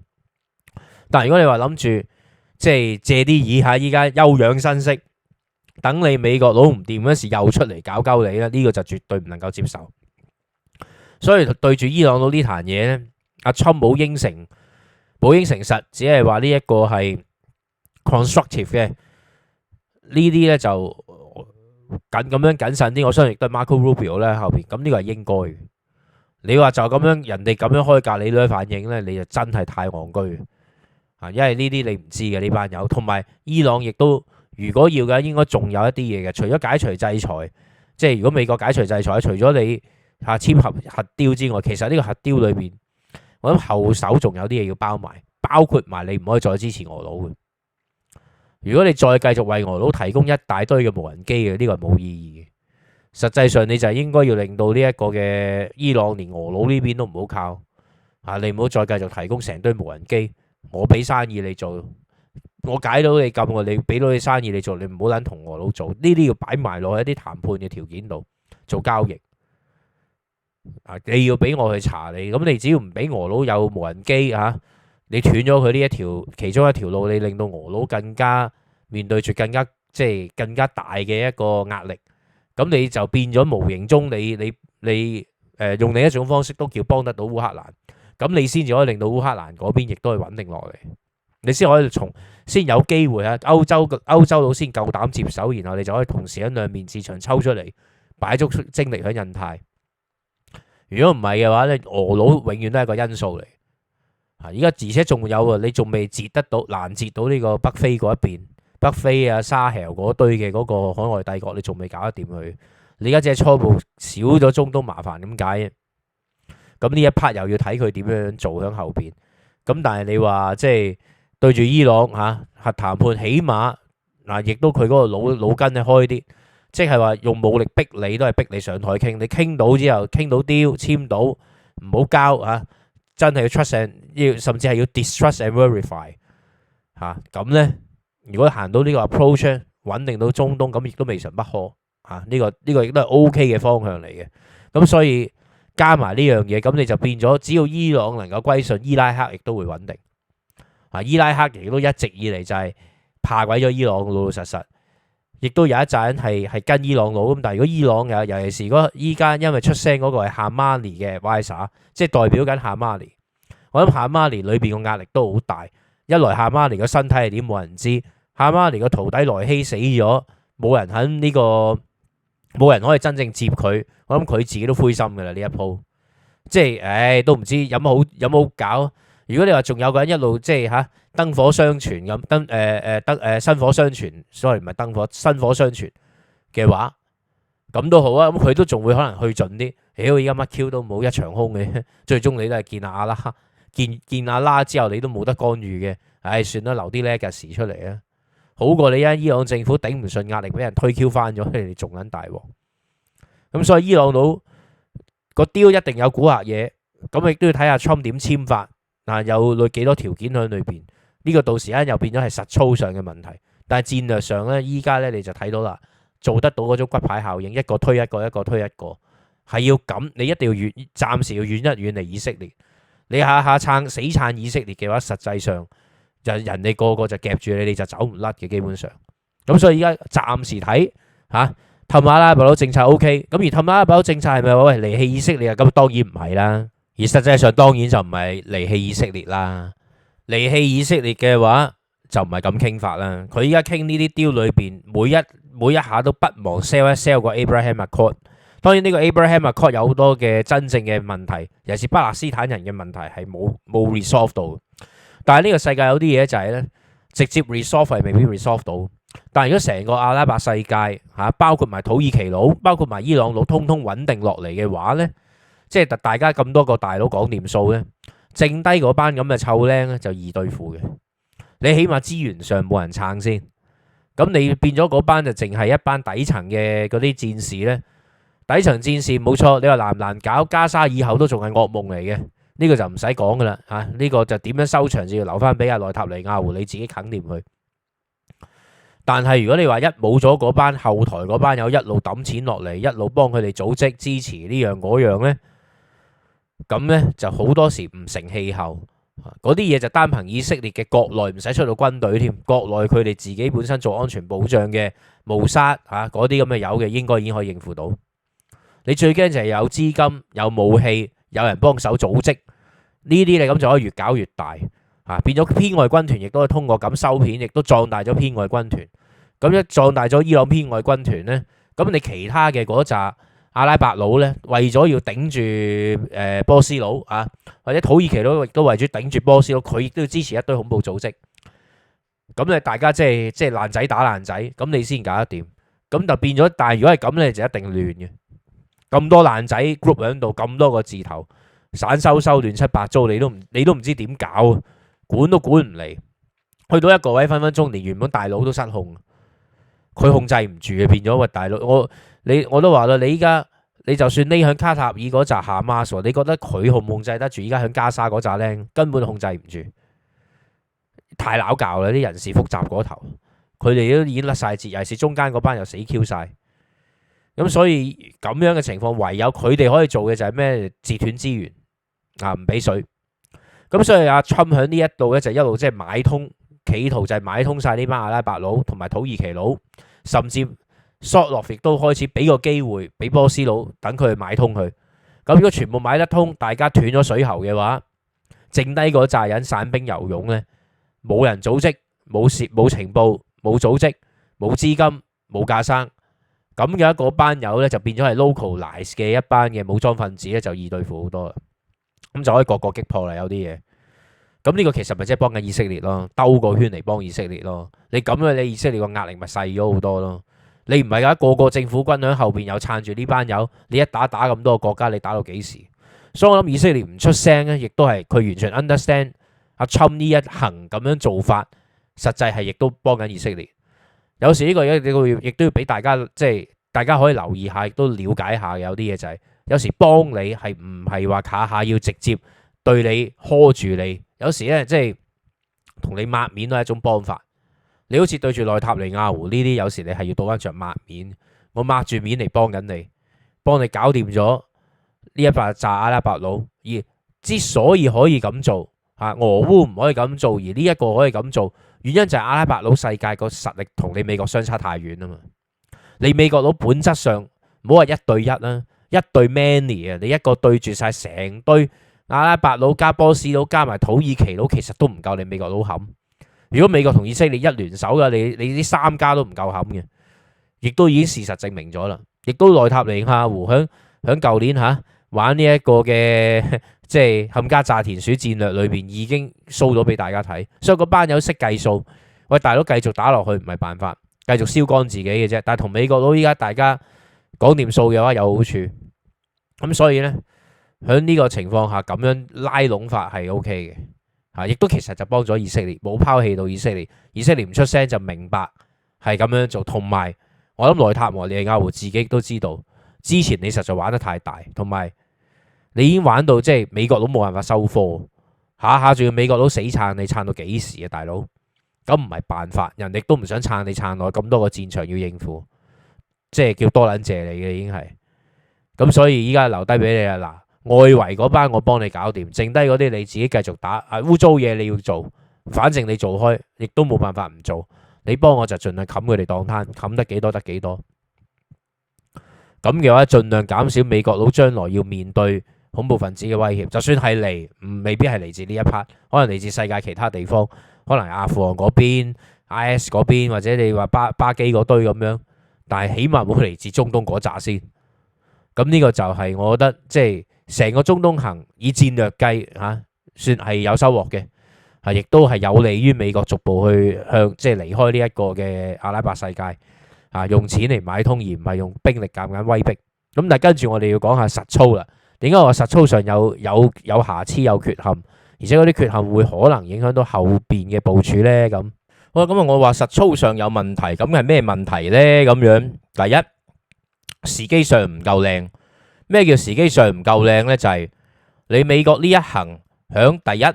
但係如果你話諗住即係借啲意下依家休養生息，等你美國佬唔掂嗰時又出嚟搞鳩你咧，呢個就絕對唔能夠接受。所以對住伊朗佬呢壇嘢咧，阿侵冇應承實，只係話呢一個係 constructive 嘅。呢啲咧就咁樣謹慎啲，我相信亦都係 Marco Rubio 咧後邊。咁呢個係應該嘅。你話就咁樣人哋咁樣開價，你都反應咧，你就真係太戇居因為呢啲你唔知嘅呢班友，同埋伊朗亦都如果要嘅，應該仲有一啲嘢嘅。除咗解除制裁，即係如果美國解除制裁，除咗你簽核雕之外，其實呢個核雕裏邊，我諗後手仲有啲嘢要包埋，包括埋你唔可以再支持俄佬嘅。如果你再繼續為俄佬提供一大堆嘅無人機嘅，呢個係冇意義嘅。實際上你就應該要令到呢一個嘅伊朗連俄佬呢邊都唔好靠你唔好再繼續提供成堆無人機。我俾生意你做，我解到你禁，你俾到你生意你做，你唔好撚同俄佬做。呢啲要擺埋落喺啲談判嘅條件度做交易。你要俾我去查你，咁你只要唔俾俄佬有無人機你斷咗佢呢一條其中一條路，你令到俄佬更加面對住更加大嘅一個壓力，咁你就變咗無形中你用另一種方式都叫幫得到烏克蘭，咁你先至可以令到烏克蘭嗰邊亦都係穩定落嚟，你先可以先有機會歐洲佬先夠膽接手，然後你就可以同時喺兩面市場抽出嚟擺足精力喺印太。如果唔係嘅話咧，俄佬永遠都係一個因素嚟。而家而且仲有你仲未截得到攔截到呢個北非嗰一邊，北非沙赫嗰堆嘅嗰個海外帝國，你仲未搞得掂佢。你而家只係初步少咗中東麻煩咁解。咁呢一 part 又要睇佢點樣做喺後邊。咁但係你話即係對住伊朗核談判，起碼亦都佢嗰個腦筋咧開啲，即係話用武力逼你都係逼你上台傾，你傾到之後傾到 deal 簽到，唔好交真係要 trust and 甚至係要 distrust and verify 咁呢，如果行到呢個 approach 穩定到中東，咁亦都未嘗不可呢個亦都係 OK 嘅方向嚟嘅。咁所以加埋呢樣嘢，咁你就變咗，只要伊朗能夠歸順，伊拉克亦都會穩定。伊拉克亦都一直以嚟就係怕鬼咗伊朗，老老實實，亦都有一紮人係跟伊朗佬咁。但係如果伊朗尤其是如果依家因為出聲嗰個係哈馬尼嘅 Vice， 即係代表緊哈馬尼，我諗哈馬尼裏邊個壓力都好大。一來哈馬尼個身體係點冇人知，哈馬尼個徒弟萊希死咗，冇人肯冇人可以真正接佢，我諗佢自己都灰心噶啦呢一鋪，即係都唔知有冇好搞。如果你話仲有個人一路即係燈火相傳咁薪火相傳，sorry 唔係燈火，薪火相傳嘅話，咁都好啊。咁佢都仲會可能去盡啲。而家乜 Q 都冇，一場空嘅，最終你都係見阿拉，見阿拉之後你都冇得干預嘅。算啦，留啲 legacy 出嚟啊，好過你伊朗政府頂唔順壓力，俾人推 Q 翻咗，你哋仲撚大鑊。咁所以伊朗佬個 deal 一定有蠱惑嘢，咁亦都要睇下 Trump 點簽法。有幾多條件喺裏邊？呢個到時間又變咗係實操上嘅問題。但係戰略上呢，依家呢你就睇到啦，做得到嗰種骨牌效應，一個推一個，一個推一個，係要咁。你一定要暫時要遠一遠離以色列。你下下死撐以色列嘅話，實際上就人哋個個就夾住你，你就走唔甩嘅基本上。咁所以依家暫時睇氹阿拉伯佬政策 OK， 咁而氹阿拉伯佬政策係咪話喂離棄以色列啊？咁當然唔係啦。而實際上當然就唔係離棄以色列啦，離棄以色列嘅話就唔係咁傾法啦。佢依家傾呢啲 deal 裏邊，每一下都不忘 sell 一 sell 個 Abraham Accord。當然呢個 Abraham Accord 有好多嘅真正嘅問題，尤其是巴勒斯坦人嘅問題係冇 resolve 到。但係呢個世界有啲嘢就係呢，直接 resolve 係未必 resolve 到。但係如果成個阿拉伯世界包括埋土耳其佬，包括埋伊朗佬，通通穩定落嚟嘅話呢，即係大家咁多個大佬講掂數呢，剩低嗰班咁嘅臭僆呢就易對付嘅。你起碼資源上冇人撐先，咁你變咗嗰班就淨係一班底層嘅嗰啲戰士呢。底層戰士冇錯，你話難唔難搞？加沙以後都仲係噩夢嚟嘅，呢個就唔使講噶啦呢個就點樣收場就要留翻俾阿內塔尼亞胡你自己啃掂佢。但係如果你話一冇咗嗰班後台嗰班友一路抌錢落嚟，一路幫佢哋組織支持呢樣嗰樣呢，咁呢就好多時唔成氣候。嗰啲嘢就單憑以色列嘅國內唔使出到軍隊添，國內佢哋自己本身做安全保障嘅穆薩嗰啲咁嘅有嘅，應該已經可以應付到。你最驚就係有資金、有武器、有人幫手組織呢啲，你咁就可以越搞越大變咗偏外軍團，亦都係通過咁收片，亦都壯大咗偏外軍團。咁一壯大咗伊朗偏外軍團呢，咁你其他嘅嗰紮阿拉伯佬呢，為咗要頂住波斯佬或者土耳其佬，亦都為咗頂住波斯佬，佢亦都要支持一堆恐怖組織。咁你大家即係爛仔打爛仔，咁你先搞得掂。咁就變咗，但係如果係咁呢，就一定亂嘅。咁多爛仔 group 喺度，咁多個字頭散收亂七八糟，你都唔知點搞，管都管唔嚟。去到一個位，分分鐘連原本大佬都失控，佢控制唔住嘅，變咗喂大佬，我都話啦，你依家你就算匿響卡塔爾嗰扎哈馬斯，你覺得佢控唔控制得住？依家響加沙嗰扎咧，根本控制唔住，太拗教啦！啲人事複雜嗰頭，佢哋都已經甩晒節，尤其是中間嗰班又死 Q 晒。咁所以咁樣嘅情況，唯有佢哋可以做嘅就係咩？截斷資源唔俾水。咁所以阿 Trump 喺呢一度咧就一路即係買通，企圖就係買通晒呢班阿拉伯佬同埋土耳其佬，甚至索洛亦都開始俾個機會俾波斯佬等佢去買通佢。咁如果全部買得通，大家斷咗水喉嘅話，剩低嗰扎人散兵游勇咧，冇人組織，冇情報，冇組織，冇資金，冇架生。咁嘅嗰班友咧就變咗係 localize 嘅一班嘅武裝分子咧，就易對付好多啦。咁就可以個個擊破啦，有啲嘢。咁呢個其實咪即係幫緊以色列咯，兜個圈嚟幫以色列咯。你咁樣你以色列個壓力咪細咗好多咯。你唔係㗎，個個政府軍喺後邊有撐住呢班友，你一打咁多個國家，你打到幾時？所以我諗以色列唔出聲咧，亦都係佢完全 understand 阿侵呢一行咁樣做法，實際係亦都幫緊以色列。有時呢個亦都要俾大家即係大家可以留意下，亦都了解下。有啲嘢就係有時幫你係唔係話下下要直接對你呵住你，有時咧即係同你抹面都係一種幫法。你好似對住內塔尼亞胡呢啲，有時你係要倒翻着抹面，我抹住面嚟幫緊你，幫你搞掂咗呢一把炸阿拉伯佬。而之所以可以咁做，俄烏唔可以咁做，而呢一個可以咁做，原因就係阿拉伯佬世界個實力同你美國相差太遠啊嘛。你美國佬本質上唔好話一對一啦，一對 many 啊，你一個對住晒成堆阿拉伯佬加波斯佬加埋土耳其佬，其實都唔夠你美國佬冚。如果美國同以色列一聯手嘅，你啲三家都唔夠冚嘅，亦都已經事實證明咗啦。亦都內塔尼亞胡響舊年玩呢一個嘅即係冚家炸田鼠戰略裏邊已經 show 咗俾大家睇，所以嗰班友識計數。喂，大佬繼續打落去唔係辦法，繼續燒乾自己嘅啫。但係同美國佬依家大家講掂數嘅話有好處，咁所以呢，喺呢個情況下咁樣拉攏法係 OK 嘅。亦都其實就幫咗以色列，冇拋棄到以色列。以色列唔出聲就明白係咁樣做，同埋我諗內塔尼亞胡自己都知道，之前你實在玩得太大，同埋你已經玩到即係美國佬冇辦法收貨，下下仲要美國佬死撐你，撐到幾時啊大佬？咁唔係辦法，人哋都唔想撐你撐落咁多個戰場要應付，即係叫多撚謝你嘅已經係。咁所以依家留低俾你啊嗱。外圍嗰班我幫你搞掂，剩低嗰啲你自己繼續打。污糟嘢你要做，反正你做開，亦都冇辦法唔做。你幫我就盡量冚佢哋當攤，冚得幾多得幾多。咁嘅話，盡量減少美國佬將來要面對恐怖分子嘅威脅。就算係嚟，未必係嚟自呢一 part，可能嚟自世界其他地方，可能阿富汗嗰邊、IS 嗰邊，或者你話巴基嗰堆咁樣。但係起碼冇嚟自中東嗰扎先。咁呢個就係我覺得即係。成個中東行以戰略計算係有收穫嘅，亦都係有利於美國逐步去向即係離開呢一個嘅阿拉伯世界，用錢嚟買通而唔係用兵力夾硬威逼。咁但係跟住我哋要講下實操啦。點解我話實操上有瑕疵有缺陷，而且嗰啲缺陷會可能影響到後邊嘅部署呢？咁好啦，咁我話實操上有問題，咁係咩問題呢？咁樣第一，時機上唔夠靚。咩叫時機上唔夠靚呢？就係你美國呢一行響第一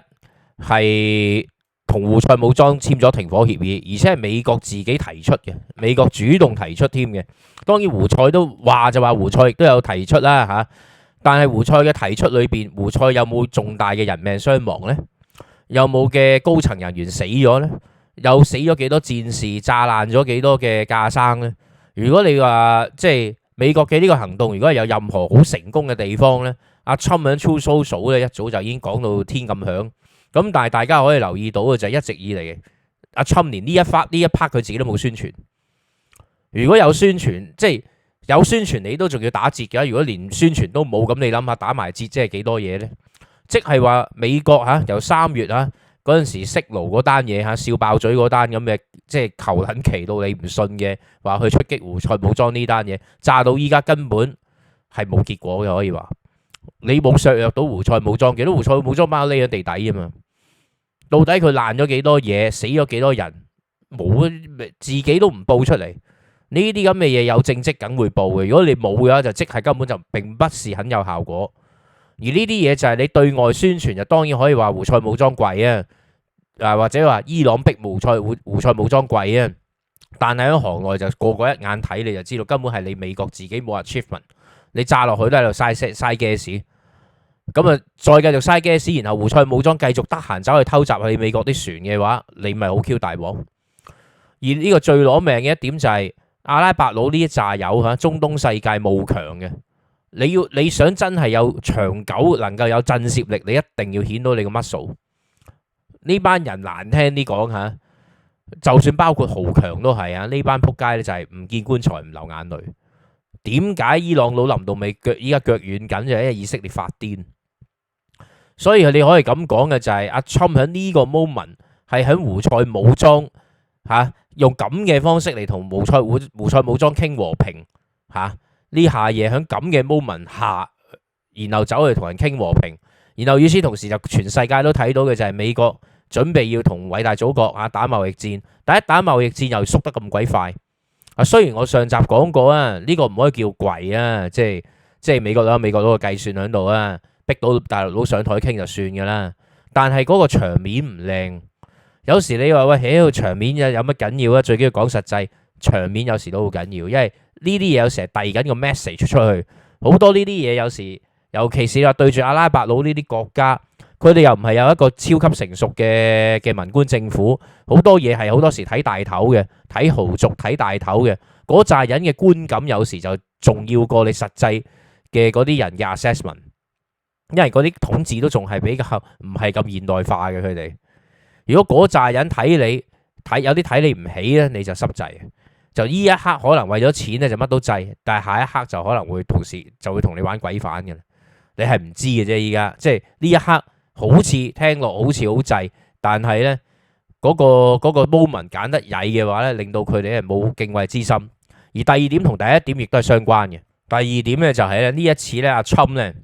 係同胡塞武裝簽咗停火協議，而且係美國自己提出嘅，美國主動提出添嘅。當然胡塞都話就話胡塞亦都有提出啦嚇，但係胡塞嘅提出裏邊，胡塞有冇重大嘅人命傷亡呢？有冇嘅高層人員死咗呢？又死咗幾多戰士？炸爛咗幾多嘅架生呢？如果你話即係美國嘅呢個行動，如果係有任何好成功嘅地方呢，阿 Trump 喺 Truth Social 咧一早就已經講到天咁響。咁但係大家可以留意到嘅就係一直以嚟阿 Trump 連呢一 part 佢自己都冇宣傳。如果有宣傳，即係有宣傳，你都仲要打折嘅。如果連宣傳都冇，咁你諗下打埋折即係幾多嘢呢？即係話美國由3月嗰陣時息盧嗰單嘢笑爆嘴嗰單咁嘅，即係求撚期到你唔信嘅，話去出擊胡塞武裝呢單嘢，炸到依家根本係冇結果嘅，可以話你冇削弱到胡塞武裝，幾多胡塞武裝包匿喺地底啊嘛？到底佢爛咗幾多嘢，死咗幾多人，冇自己都唔報出嚟。呢啲咁嘅嘢有政績梗會報嘅，如果你冇嘅話，就即係根本就並不是很有效果。而呢啲嘢就係你對外宣傳，就當然可以話胡塞武裝貴啊，或者話伊朗逼胡塞武裝貴啊。但係喺行內就個個一眼睇你就知道，根本係你美國自己冇 achievement， 你炸落去都喺度嘥 gas。咁啊，再繼續嘥 gas，然後胡塞武裝繼續得閒走去偷襲去美國啲船嘅話，你咪好 Q 大鑊。而呢個最攞命嘅一點就係阿拉伯佬呢一紮友中東世界冇強嘅。你想真係有長久能夠有震懾力，你一定要顯到你個 muscle。呢班人難聽啲講就算包括豪強都係呢班仆街咧，就係唔見棺材唔流眼淚。點解伊朗佬臨到尾依家腳軟緊，就係因為以色列發癲。所以你可以咁講嘅就係阿 Trump 喺呢個 moment 係喺胡塞武裝用咁嘅方式嚟同胡塞武裝傾和平呢下嘢喺咁嘅 moment 下，然後走去同人傾和平，然後與此同時就全世界都睇到嘅就係美國準備要同偉大祖國打貿易戰，但一打貿易戰又縮得咁鬼快。雖然我上集講過啊，呢個唔可以叫跪啊，即係美國佬有美國佬嘅計算喺度啊，逼到大陸佬上台傾就算㗎啦。但係嗰個場面唔靚，有時你話喂，場面有乜緊要啊？最緊要講實際，場面有時都好緊要，因為呢啲嘢有時係遞緊個 message 出去，好多呢啲嘢有時，尤其是話對住阿拉伯佬呢啲國家，佢哋又唔係有一個超級成熟嘅文官政府，好多嘢係好多時睇大頭嘅，睇豪族睇大頭嘅，嗰扎人嘅觀感有時就重要過你實際嘅嗰啲人嘅 assessment， 因為嗰啲統治都仲係比較唔係咁現代化嘅佢哋。如果嗰扎人睇你有啲睇你唔起咧，你就濕滯。就呢一刻可能為咗錢咧就乜都制，但係下一刻就可能會同時就會同你玩鬼反嘅啦。你係唔知嘅啫，依家即係呢一刻好似聽落好似好制，但係咧嗰個 moment 揀得曳嘅話咧，令到佢哋係冇敬畏之心。而第二點同第一點亦都係相關嘅。第二點咧就係咧呢一次咧阿 Trump 咧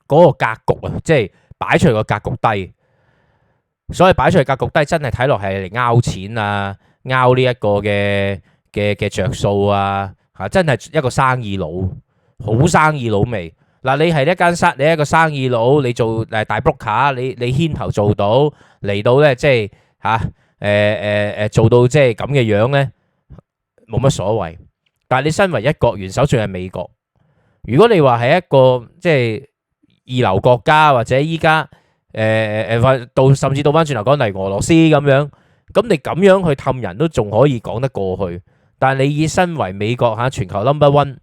嗰個格局啊，即係擺出嚟個格局低。所以擺出嚟格局低，真係睇落係嚟拗錢啊，拗呢一個嘅着數啊，真係一個生意佬，好生意佬味。嗱，你係你係一個生意佬，你做大 broker，你牽頭做到嚟到咧，即係做到即係咁嘅樣咧，冇乜所謂。但係你身為一國元首，仲係美國，如果你話係一個即係二流國家，或者依家甚至倒翻轉頭講嚟俄羅斯咁樣，咁你咁樣去氹人都仲可以講得過去。但係你以身為美國全球 number one，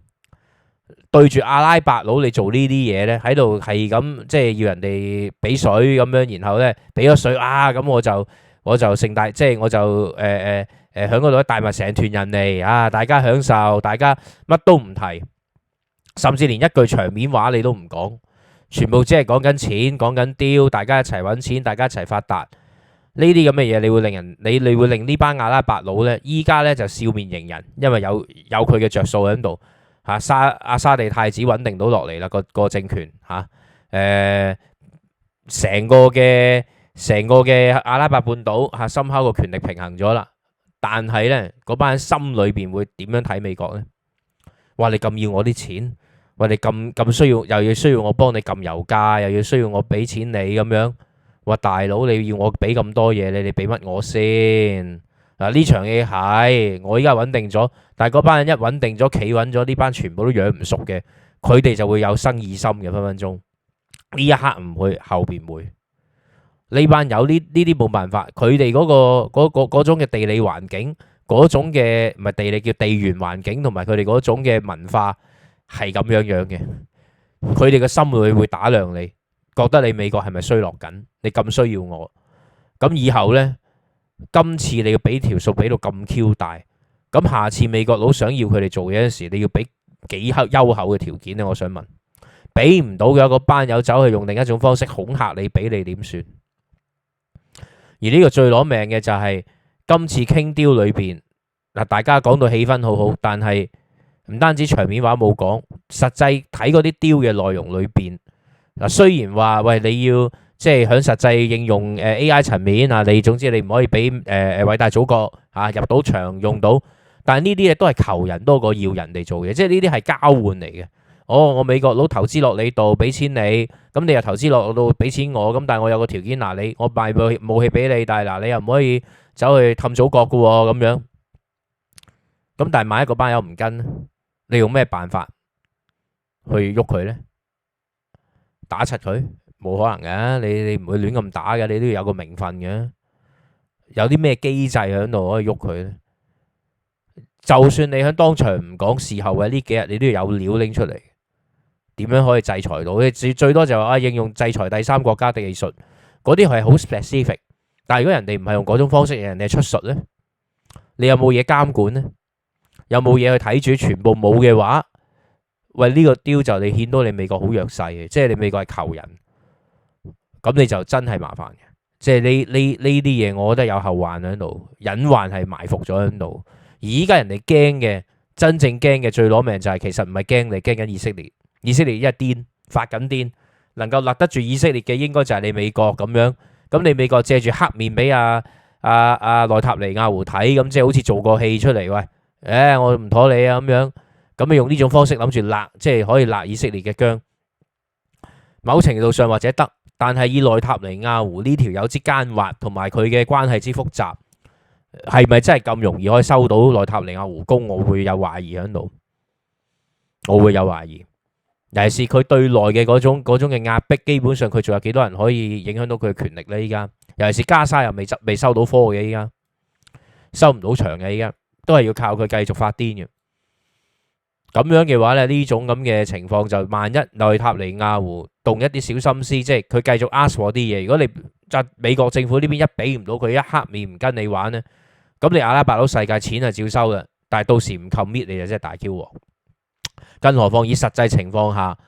對住阿拉伯佬你做呢啲嘢咧，喺度係咁即係要人哋俾水咁樣，然後咧俾咗水啊，咁我就盛大，即係我就喺嗰度帶埋成團人嚟啊，大家享受，大家乜都唔提，甚至連一句場面話你都唔講。全部只係講緊錢，講緊雕，大家一齊揾錢，大家一齊發達。呢啲咁嘅嘢，你會令呢班阿拉伯佬呢，依家呢就笑面迎人，因為有佢嘅着數喺度嚇。沙地太子穩定到落嚟啦，個政權嚇。成個嘅阿拉伯半島嚇，深刻個權力平衡咗啦。但係呢，嗰班人心裏邊會點樣睇美國呢？話你咁要我啲錢？喂，你咁需要，又要需要我幫你撳油價，又要需要我俾錢你咁樣。話大佬，你要我俾咁多嘢你俾乜我先？嗱，呢場戲係我依家穩定咗，但係嗰班人一穩定咗，企穩咗，呢班全部都養唔熟嘅，佢哋就會有生意心嘅，分分鐘呢一刻唔會，後邊會。呢班有呢啲冇辦法，佢哋嗰種嘅地理環境，嗰種嘅唔係地理叫地緣環境，同埋佢哋嗰種嘅文化。係咁樣嘅，佢哋嘅心會打量你，覺得你美國係咪衰落緊？你咁需要我，咁以後呢，今次你要俾條數俾到咁 Q 大，咁下次美國佬想要佢哋做嘢嗰時，你要俾幾優厚嘅條件呢？我想問，俾唔到嘅嗰班友走去用另一種方式恐嚇你，俾你點算？而呢個最攞命嘅就係今次傾雕裏邊嗱，大家講到氣氛好好，但係。唔單止場面話冇講，實際睇嗰啲雕嘅內容裏邊嗱，雖然話喂你要即係響實際應用AI 層面啊，你總之你唔可以俾偉大祖國入到場用到，但係呢啲嘢都係求人多過要人哋做嘢，即係呢啲係交換嚟嘅。我美國佬投資落你度俾錢你，咁你又投資落度俾錢我，咁但係我有個條件嗱，我賣武器俾你，但係嗱你又唔可以走去氹祖國㗎喎咁樣，咁但係萬一個班友唔跟。你用咩辦法去喐佢呢？打柒佢冇可能嘅，你唔會亂咁打嘅，你都要有個名分嘅。有啲咩機制喺度可以喐佢呢？就算你喺當場唔講，事後嘅呢幾日你都要有料拎出嚟，點樣可以制裁到？你最多就話應用制裁第三國家的技術，嗰啲係好 specific。但係如果人哋唔係用嗰種方式，人哋出術呢，你有冇嘢監管呢？有冇嘢去睇住？全部冇嘅話，喂呢個雕就你顯到你美國好弱勢嘅，即係你美國係求人，咁你就真係麻煩嘅。即係呢啲嘢，我覺得有後患喺度，隱患係埋伏咗喺度。而依家人哋驚嘅，真正驚嘅最攞命就係其實唔係驚你，驚緊以色列。以色列一癲發緊癲，能夠勒得住以色列嘅應該就係你美國咁樣，咁你美國借住黑面俾阿內塔尼亞胡睇，咁即係好似做個戲出嚟，喂，我唔妥你啊咁樣，咁你用呢種方式諗住勒，即係可以勒以色列嘅姜。某程度上或者得，但係以內塔尼亞胡呢條友之奸猾同埋佢嘅關係之複雜，係咪真係咁容易可以收到內塔尼亞胡弓？我會有懷疑喺度，我會有懷疑。尤其是佢對內嘅嗰種嘅壓迫，基本上佢仲有幾多人可以影響到佢嘅權力呢？依家尤其是加沙又未收到科嘅，依家收唔到場嘅，依家都係要靠佢繼續發癲嘅。咁樣嘅話咧，呢種咁嘅情況就萬一內塔尼亞胡動一啲小心思，即係佢繼續 ask for 啲嘢。如果你美國政府呢邊一俾唔到佢，一黑面唔跟你玩咧，咁你阿拉伯佬世界錢係照收嘅，但係到時唔 commit 你就真係大 Q 喎。更何況以實際情況下，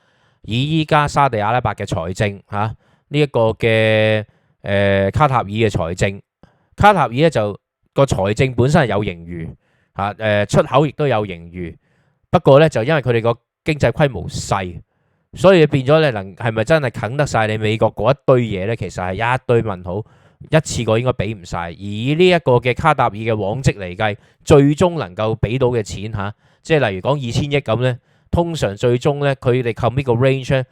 以依家沙地阿拉伯嘅財政呢一個嘅卡塔爾嘅財政，卡塔爾咧就個財政本身係有盈餘出口亦都有盈餘。不過咧，就因為佢哋個經濟規模細，所以變咗咧，係咪真係啃得晒你美國嗰一堆嘢咧？其實係一堆問號，一次過應該俾唔晒。而以呢一個嘅卡塔爾嘅往績嚟計，最終能夠俾到嘅錢即係例如講2000億咁咧，通常最終咧佢哋 commit 個 range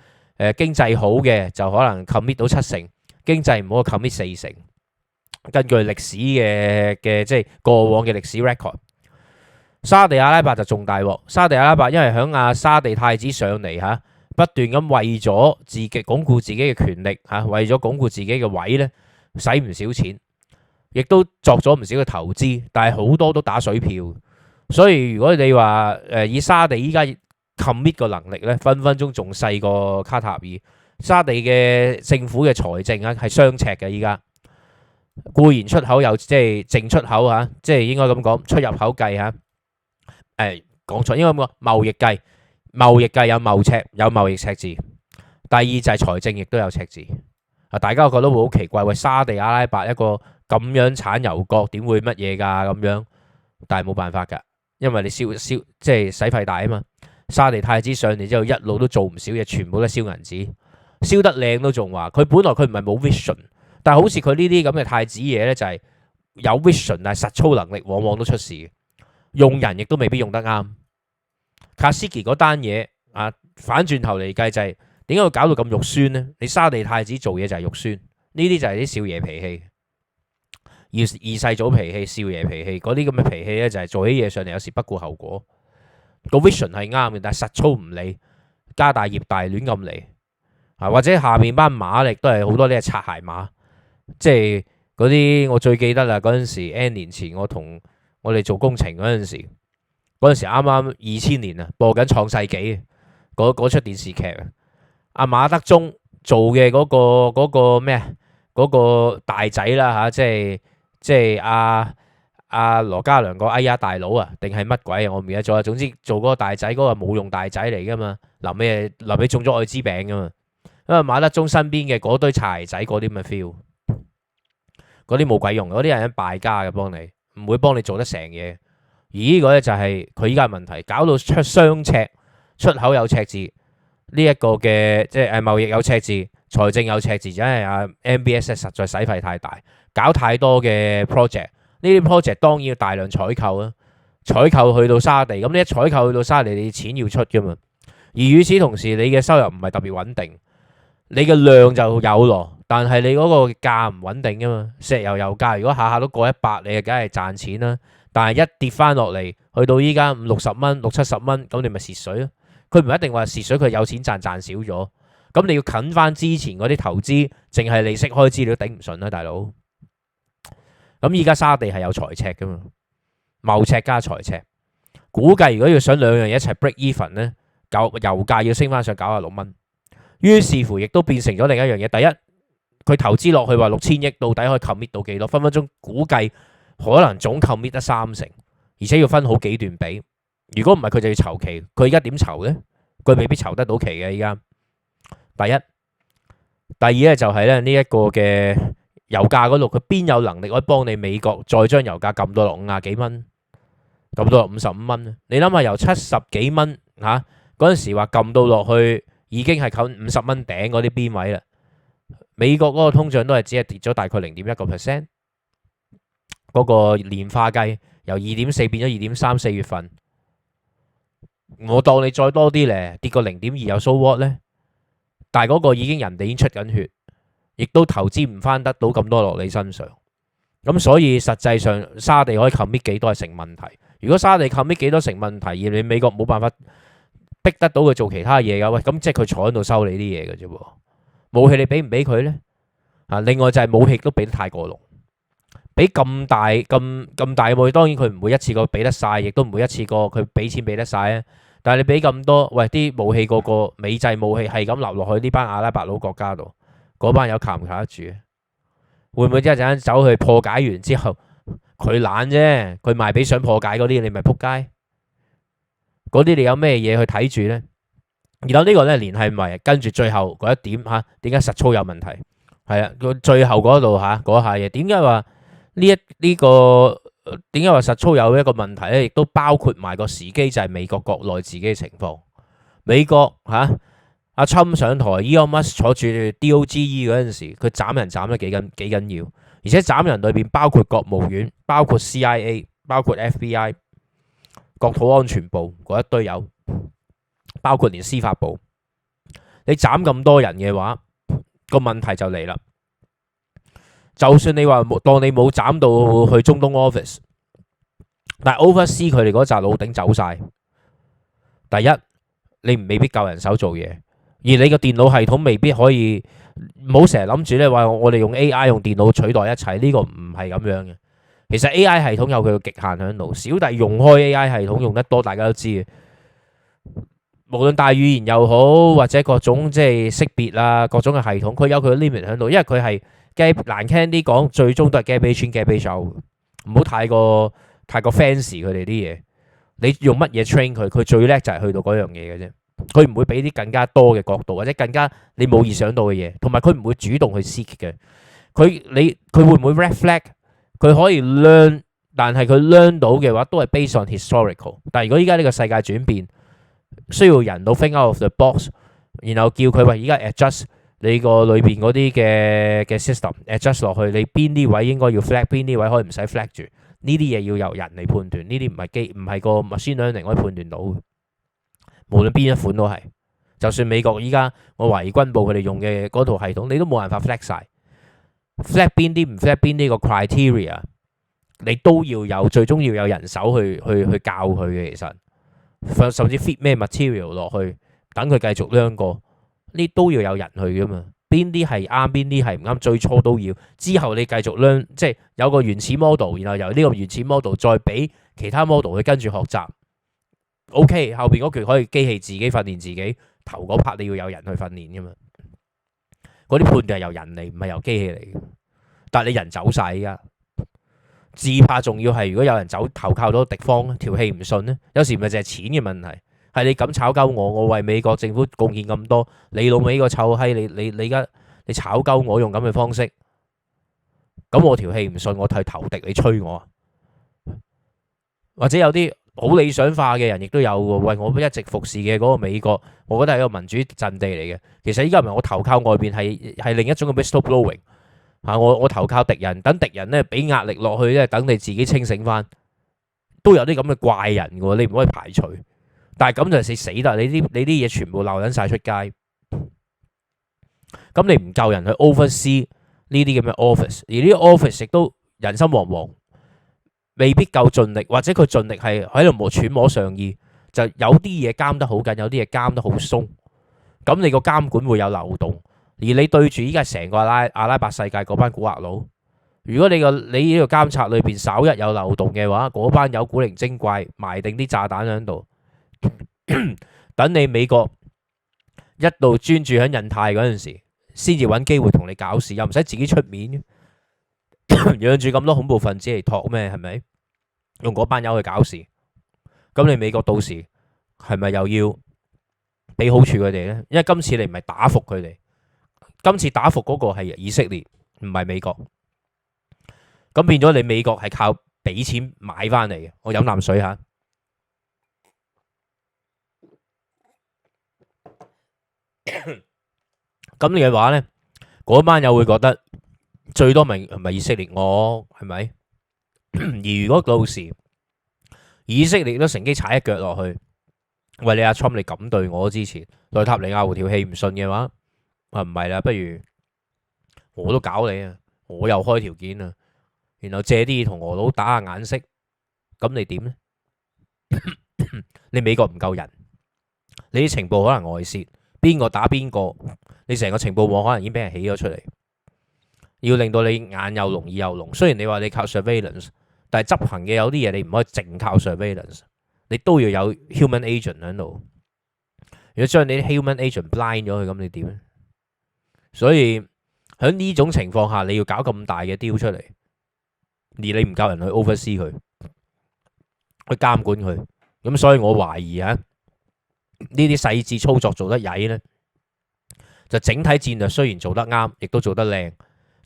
經濟好嘅就可能 commit 到7成，經濟唔好 commit 4成。根據歷史嘅即係過往嘅歷史 record。沙地阿拉伯就仲大鑊，沙地阿拉伯因為響阿沙地太子上嚟不斷咁為咗自己鞏固自己嘅權力為咗鞏固自己嘅位咧，使唔少錢，亦都作咗唔少嘅投資，但係好多都打水漂。所以如果你話以沙地依家 commit 個能力咧，分分鐘仲細過卡塔爾。沙地嘅政府嘅財政係雙赤嘅，依家固然出口有即係淨出口即係應該咁講，出入口計講錯，應該咁講，貿易計有貿易赤字。第二就係財政亦都有赤字。大家覺得會好奇怪，喂，沙地阿拉伯一個咁樣產油國點會乜嘢㗎咁樣？但係冇辦法㗎，因為你燒即係使費大啊嘛。沙地太子上嚟之後一路都做唔少嘢，全部都係燒銀紙，燒得靚都仲話。佢本來佢唔係冇 vision， 但係好似佢呢啲咁嘅太子嘢咧，就係有 vision， 但係實操能力往往都出事。用人亦都未必用得啱。卡斯基嗰單嘢反轉頭嚟計就係點解會搞到咁肉酸呢？你沙地太子做嘢就係肉酸，呢啲就係啲少爺脾氣，二世祖脾氣、少爺脾氣嗰啲咁嘅脾氣咧，就係做起嘢上嚟有時不顧後果。個 vision 係啱嘅，但係實操唔理，家大業大亂咁嚟或者下面班馬力都係好多呢係擦鞋馬，即係嗰啲我最記得啦。嗰陣時 N 年前我哋做工程嗰陣時啱啱2000年播緊《創世紀》嗰出電視劇阿馬德鐘做嘅嗰個咩嗰個大仔啦即係阿羅嘉良個哎呀大佬定係乜鬼我唔記得咗。總之做嗰個大仔嗰個冇用大仔嚟噶嘛，臨尾中咗愛滋病噶嘛。因為馬德鐘身邊嘅嗰堆柴仔嗰啲咁嘅 feel， 嗰啲冇鬼用，嗰啲人敗家嘅，幫你唔會幫你做得成嘢。而呢個咧就係佢依家嘅問題，搞到出雙赤，出口有赤字，呢一個嘅即係貿易有赤字，財政有赤字，就係MBS 實在使費太大，搞太多嘅 project。呢啲 project 當然要大量採購啦，採購去到沙地，咁呢一採購去到沙地，你錢要出噶嘛。而與此同時，你嘅收入唔係特別穩定，你嘅量就有咯，但係你嗰個價唔穩定噶嘛。石油油價如果下下都過100，你梗係賺錢啦。但係一跌翻落嚟，去到依家50-60蚊、60-70蚊，咁你咪蝕水咯。佢唔一定話蝕水，佢有錢賺少咗。咁你要近翻之前嗰啲投資，淨係利息開支你都頂唔順啦，大佬。咁依家沙地係有財赤噶嘛，貿赤加財赤，估計如果要想兩樣嘢一齊 break even 咧，油價要升翻上96蚊。於是乎亦都變成咗另一樣嘢。第一，佢投資落去話6000億，到底可以 commit 到幾多？分分鐘估計可能總 commit 得3成，而且要分好幾段俾。如果唔係，佢就要籌期。佢而家點籌呢？佢未必籌得到期嘅。依家第一，第二咧就係咧呢一個嘅油價嗰度，佢邊有能力可以幫你美國再將油價撳到落50幾蚊，撳到落55蚊？你諗下，由70幾蚊嗰陣時話撳到落去，已經係近50蚊頂嗰啲邊位啦。美國嗰個通脹都係只係跌咗大概0.1%，嗰個年化計由2.4變咗2.3，4月份。我當你再多啲咧，跌個0.2有 so what 咧？但係嗰個已經人哋已經出緊血，亦都投資唔翻得到咁多落你身上。咁所以實際上沙地可以 commit 幾多係成問題。如果沙地 commit 幾多成問題，而你美國冇辦法逼得到佢做其他嘢噶，喂，咁即係佢坐喺度收你啲嘢嘅啫喎。武器你俾唔俾佢呢？另外就係武器都俾得太過濃，俾咁大嘅武器，當然佢唔會一次過俾得晒，亦都唔會一次過佢俾錢俾得晒啊。但係你俾咁多，喂，啲武器個美製武器係咁流落去呢班阿拉伯佬國家度，嗰班友靠唔靠得住？會唔會一陣間走去破解完之後，佢懶啫，佢賣俾想破解嗰啲，你咪撲街。嗰啲你有咩嘢去睇住呢？然後呢個呢聯繫埋跟住最後嗰一點嚇，點解實操有問題？係啊，最後嗰度嚇嗰下嘢，點解話呢個點解話實操有一個問題呢？亦都包括埋個時機，就係美國國內自己嘅情況。美國嚇阿侵上台，Elon Musk坐住 DOGE 嗰陣時，佢斬人斬得幾緊要，而且斬人裏邊包括國務院、包括 CIA、包括 FBI、國土安全部嗰一堆友，包括連司法部。你斬咁多人嘅話，個問題就嚟啦。就算你話當你冇斬到去中東 office， 但係 oversee 佢哋嗰紮老頂走晒。第一，你未必夠人手做嘢，而你個電腦系統未必可以。唔好成日諗住咧話我哋用 AI 用電腦取代一切，呢個唔係咁樣嘅。其實 AI 系統有佢嘅極限喺度，小弟用開 AI 系統用得多，大家都知嘅。無論大語言又好，或者各種即係識別啊，各種嘅系統，佢有佢嘅 limit 喺度，因為佢係難聽啲講，最終都係 garbage in garbage out。唔好太過 fancy 佢哋啲嘢。你用乜嘢 train 佢，佢最叻就係去到嗰樣嘢嘅啫。佢唔會俾啲更加多嘅角度，或者更加你冇意想到嘅嘢，同埋佢唔會主動去 seek 嘅。佢會唔會 red flag？佢可以 learn， 但係佢 learn 到嘅話都係 based on historical。但係如果依家呢個世界轉變，需要人到 think out of the box， 然後叫佢話依家 adjust 你個裏邊嗰啲嘅 system adjust 落去，你邊啲位應該要 flag， 邊啲位可以唔使 flag 住，呢啲嘢要由人嚟判斷，呢啲唔係個 machine learning 可以判斷到嘅。無論邊一款都係，就算美國依家我懷疑軍部佢哋用嘅嗰套系統，你都冇辦法 flag 晒 flag 邊啲唔 flag 邊啲個 criteria， 你都要有，最終要有人手去教佢嘅。其實甚至 fit 咩 material 落去，等佢繼續 learn 過，呢都要有人去噶嘛。邊啲係啱，邊啲係唔啱，最初都要。之後你繼續 learn，即係有個原始 model， 然後由呢個原始 model 再俾其他 model 去跟住學習。OK， 後邊嗰橛可以機器自己訓練自己，頭嗰 part 你要有人去訓練噶嘛。嗰啲判斷係由人嚟，唔係由機器嚟嘅。但係你人走晒依家，自怕仲要係如果有人走投靠到敵方，條氣唔順咧，有時唔係淨係錢嘅問題，係你咁炒鳩我，我為美國政府貢獻咁多，你老味個臭閪，你而家你炒鳩我用咁嘅方式，咁我條氣唔順，我去投敵，你吹我啊？或者有啲好理想化嘅人亦都有喎，喂，我一直服侍嘅嗰個美國，我覺得係一個民主陣地嚟嘅。其實依家唔係我投靠外邊，係另一種嘅 whistleblowing 嚇。我投靠敵人，等敵人咧俾壓力落去咧，等你自己清醒翻，都有啲咁嘅怪人嘅喎，你唔可以排除。但係咁就死啦！你啲嘢全部鬧緊晒出街，咁你唔夠人去 oversee 呢啲咁嘅 office， 而呢啲 office 亦都人心惶惶。未必夠盡力，或者佢盡力係喺度揣摩上意，就有啲嘢監得好緊，有啲嘢監得好鬆。咁你個監管會有漏洞，而你對住依家成個阿拉伯世界嗰班古惑佬，如果你呢個監察裏邊稍一有漏洞嘅話，嗰班有古靈精怪埋定啲炸彈喺度，等你美國一度專注喺印太嗰陣時，先至揾機會同你搞事，又唔使自己出面，養住咁多恐怖分子嚟托咩？係咪？用嗰班友去搞事，咁你美國到時係咪又要俾好處佢哋呢？因為今次你唔係打服佢哋，今次打服嗰個係以色列，唔係美國。咁變咗你美國係靠俾錢買翻嚟嘅。我飲啖水吓。咁嘅話呢，嗰班友會覺得最多咪以色列我係咪？而如果到時以色列都乘機踩一腳落去，喂你阿 Trump 你咁對我之前內塔尼亞胡條氣唔順嘅話，唔係啦，不如我都搞你啊，我又開條件啊，然後借啲嘢同俄佬打下眼色，咁你點呢？你美國唔夠人，你啲情報可能外泄，邊個打邊個，你成個情報網可能已經俾人起咗出嚟，要令到你眼又聾耳又聾。雖然你話你靠 surveillance， 但係執行嘅有啲嘢你唔可以淨靠 surveillance， 你都要有 human agent 喺度。如果將你啲 human agent blind 咗佢，咁你點呢？所以喺呢種情況下，你要搞咁大嘅 deal 出嚟，而你唔夠人去 oversee 佢，去監管佢，咁所以我懷疑呢啲細緻操作做得曳呢，就整體戰略雖然做得啱，亦都做得靚，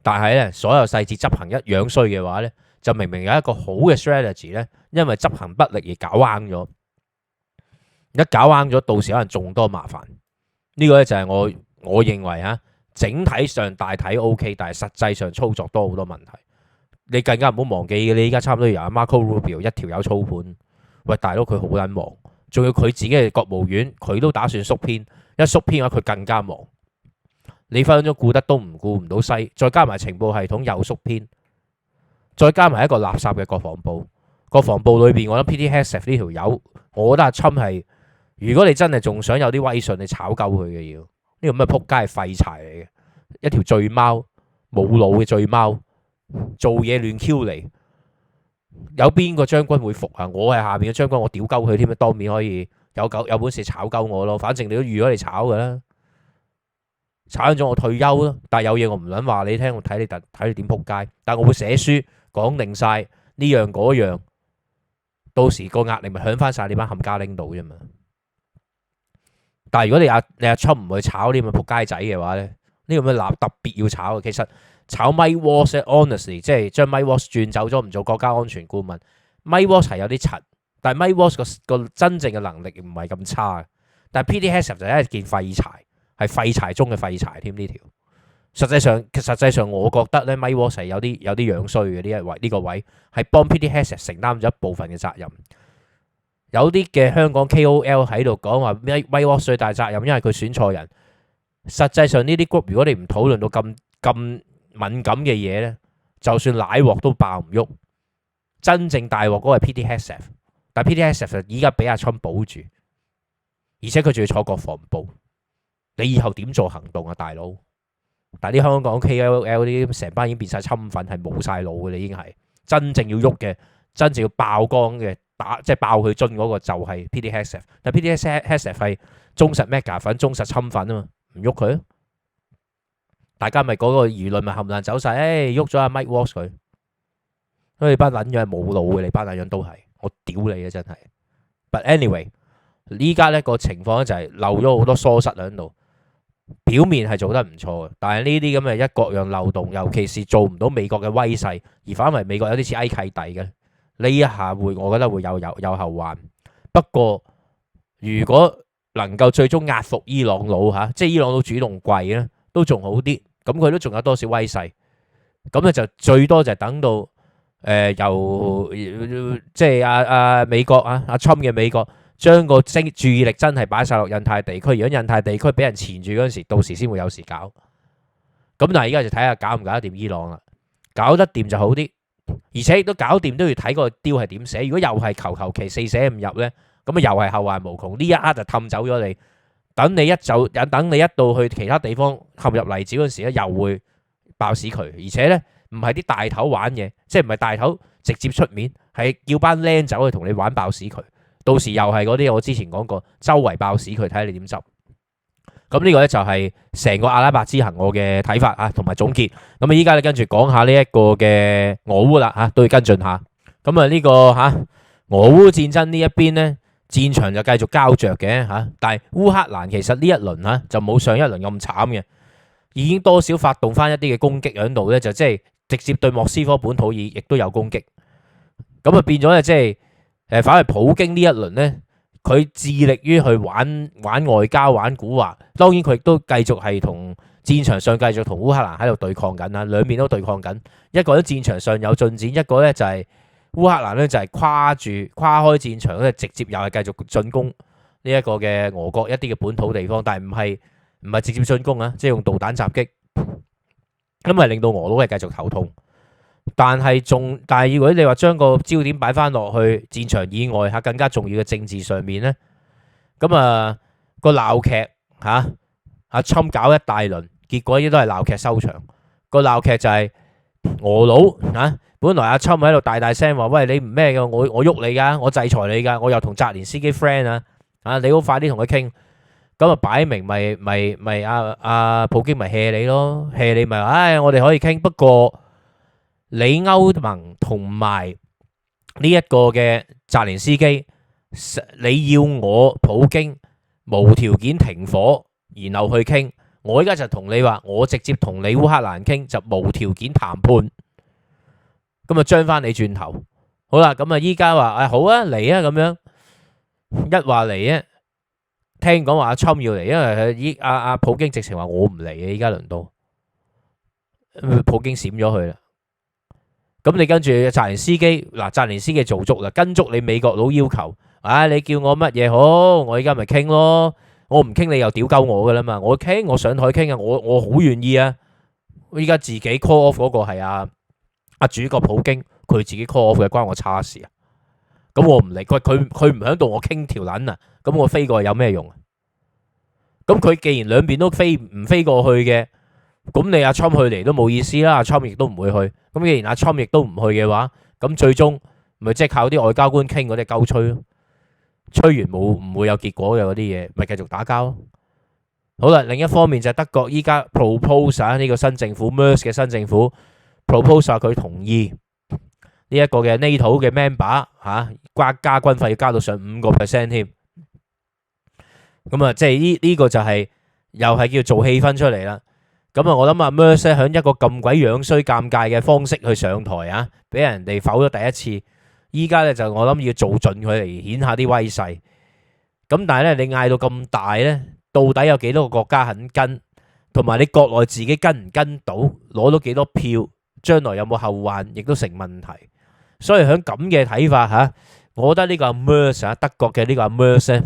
但係呢所有細節執行一樣衰嘅話呢，就明明有一個好嘅 strategy 呢，因為執行不力而搞彎咗，一搞彎咗，到時可能仲多麻煩。呢個呢就係我認為整體上大體 OK， 但係實際上操作多好多問題。你更加唔好忘記，你依家差唔多由 Marco Rubio 一條友操盤，喂大佬佢好撚忙，仲要佢自己嘅國務院佢都打算縮編，一縮編嘅話佢更加忙。你分分鐘顧得東唔顧唔到西，再加埋情報系統又縮編，再加埋一個垃圾嘅國防部，國防部裏邊我諗 Pete Hegseth 呢條友，我覺得阿侵係，如果你真係仲想有啲威信，你炒鳩佢嘅要。呢個咩撲街係廢柴嚟嘅，一條醉貓，冇腦嘅醉貓，做嘢亂 Q 嚟，有邊個將軍會服啊？我係下邊嘅將軍，我屌鳩佢添，當面可以有本事炒鳩我咯。反正你都預咗你炒噶啦，炒咗我退休咯。但係有嘢我唔撚話你聽，我睇你點撲街。但係我會寫書講定晒呢樣嗰樣，到時個壓力咪響翻晒你班冚家拎度啫嘛。但係如果你阿 Trump 唔去炒呢咁嘅仆街仔嘅話咧，呢個咩特別要炒嘅？其實炒 Mike Waltz，honestly 即係將 Mike Waltz 轉走咗，唔做國家安全顧問。Mike Waltz 係有啲柒，但係 Mike Waltz 個真正嘅能力唔係咁差。但係 Pete Hegseth 就係一件廢柴，係廢柴中嘅廢柴添呢條。實際上我覺得咧 Mike Waltz 係有啲樣衰嘅呢個位，係幫 Pete Hegseth 承擔咗一部分嘅責任。有啲嘅香港 KOL 喺度講話 Mike Waltz 最大責任，因為佢選錯人。實際上呢啲 group 如果你唔討論到咁敏感嘅嘢咧，就算奶鑊都爆唔喐。真正大鑊嗰個係 Pete Hegseth， 但係 Pete Hegseth 依家俾阿 Trump 保住，而且佢仲要坐國防部。你以後點做行動啊，大佬？但係啲香港 KOL 啲成班已經變晒侵粉，係冇晒腦嘅，你已經係真正要喐嘅，真正要爆光嘅。即係爆佢樽嗰個就係 Pete Hegseth， 但係 Pete Hegseth 係忠實 mega 粉、忠實侵粉啊嘛，唔喐佢，大家咪嗰個輿論咪冚唪唥走晒，喐咗阿 Mike Waltz 佢，所以你班撚樣係冇腦嘅，你班撚樣都係，我屌你啊真係。But anyway， 依家呢個情況咧就係漏咗好多疏失喺度，表面係做得唔錯嘅，但係呢啲咁嘅一各樣漏洞，尤其是做唔到美國嘅威勢，而反為美國有啲似埃契弟嘅。呢一下會，我覺得會有後患。不過如果能夠最終壓服伊朗佬即係伊朗佬主動跪咧，都仲好啲。咁佢都仲有多少威勢？咁咧就最多就等到由即係阿美國阿 Trump 嘅美國將個注意力真係擺晒落印太地區。如果印太地區俾人纏住嗰陣時，到時先會有事搞。咁但係而家就睇下搞唔搞得掂伊朗啦。搞得掂就好啲。而且亦都搞掂都要睇個 deal 係點寫。如果又係求其四捨五入呢，咁啊又係後患無窮。呢一刻就氹走咗你，等你一到去其他地方陷入泥沼嗰時咧，又會爆屎渠。而且呢，唔係啲大頭玩嘢，即係唔係大頭直接出面，係叫班僆走去同你玩爆屎渠。到時又係嗰啲我之前講過，周圍爆屎渠，睇下你點執。咁呢個咧就係成個阿拉伯之行我嘅睇法啊，同埋總結。咁啊，依家咧跟住講下呢一個嘅俄烏啦都要跟進下。咁啊呢個俄烏戰爭呢一邊呢，戰場就繼續膠着嘅但係烏克蘭其實呢一輪就冇上一輪咁慘嘅，已經多少發動翻一啲嘅攻擊喺度咧，就即係直接對莫斯科本土亦都有攻擊。咁啊變咗咧，即係反而普京呢一輪呢，佢致力於去玩外交、玩蠱惑。當然佢亦都繼續係同戰場上繼續同烏克蘭喺度對抗緊啊，兩邊都對抗緊。一個喺戰場上有進展，一個咧就係烏克蘭咧就係跨開戰場咧，直接又係繼續進攻呢一個嘅俄國一啲嘅本土地方，但係唔係直接進攻啊，即係用導彈襲擊，咁咪令到俄佬係繼續頭痛。但係如果你話將個焦點擺翻落去戰場以外嚇更加重要嘅政治上面咧，咁啊個鬧劇嚇阿侵搞一大輪，結果亦都係鬧劇收場。個鬧劇就係俄佬嚇，本來阿侵喺度大大聲話：喂，你唔咩嘅，我喐你㗎，我制裁你㗎，我又同澤連斯基 friend 啊，你好快啲同佢傾。咁啊擺明咪阿普京咪 hea 你咯，hea你咪話我哋可以傾，不過你歐盟同埋呢一個嘅澤連斯基，你要我普京無條件停火，然後去傾。我而家就同你話，我直接同你烏克蘭傾，就無條件談判。咁啊將翻你轉頭，好啦，咁啊依家話好啊嚟啊咁樣，一話嚟啊！聽講話阿侵要嚟，因為阿普京直情話我唔嚟嘅，依家輪到普京閃咗去啦。咁你跟住澤連斯基嗱，澤連斯基做足啦，跟足你美國佬要求，你叫我乜嘢好，我依家咪傾咯。我唔傾你又屌鳩我噶啦嘛，我傾我上台傾啊，我好願意啊。依家自己 call off 嗰個係阿主角普京，佢自己 call off 嘅，關我叉事啊。咁我唔嚟，佢唔響度，我傾條撚啊！咁我飛過去有咩用啊？咁佢既然兩邊都唔飛過去嘅，咁你阿侵去嚟都冇意思啦，阿侵亦都唔會去。咁既然阿侵亦都唔去嘅話，咁最終咪即係靠啲外交官傾嗰啲鳩吹咯，吹完唔會有結果嘅嗰啲嘢，咪繼續打交咯。好啦，另一方面就係德國依家 propose 呢個新政府 Merz 嘅新政府 propose 佢同意。呢一個嘅 NATO 嘅 member 加軍費要加到上5% 添，咁啊即係呢個就係又係叫做氣氛出嚟啦。咁啊我諗阿 Merz 響一個咁鬼樣衰尷尬嘅方式去上台啊，俾人哋否咗第一次，依家咧就我諗要做盡佢嚟顯下啲威勢。咁但係咧你嗌到咁大咧，到底有幾多個國家肯跟，同埋你國內自己跟唔跟到，攞到幾多票，將來有冇後患，亦都成問題。所以喺咁嘅睇法嚇，我覺得呢個阿 Merz 德國嘅呢個阿 Merz 呢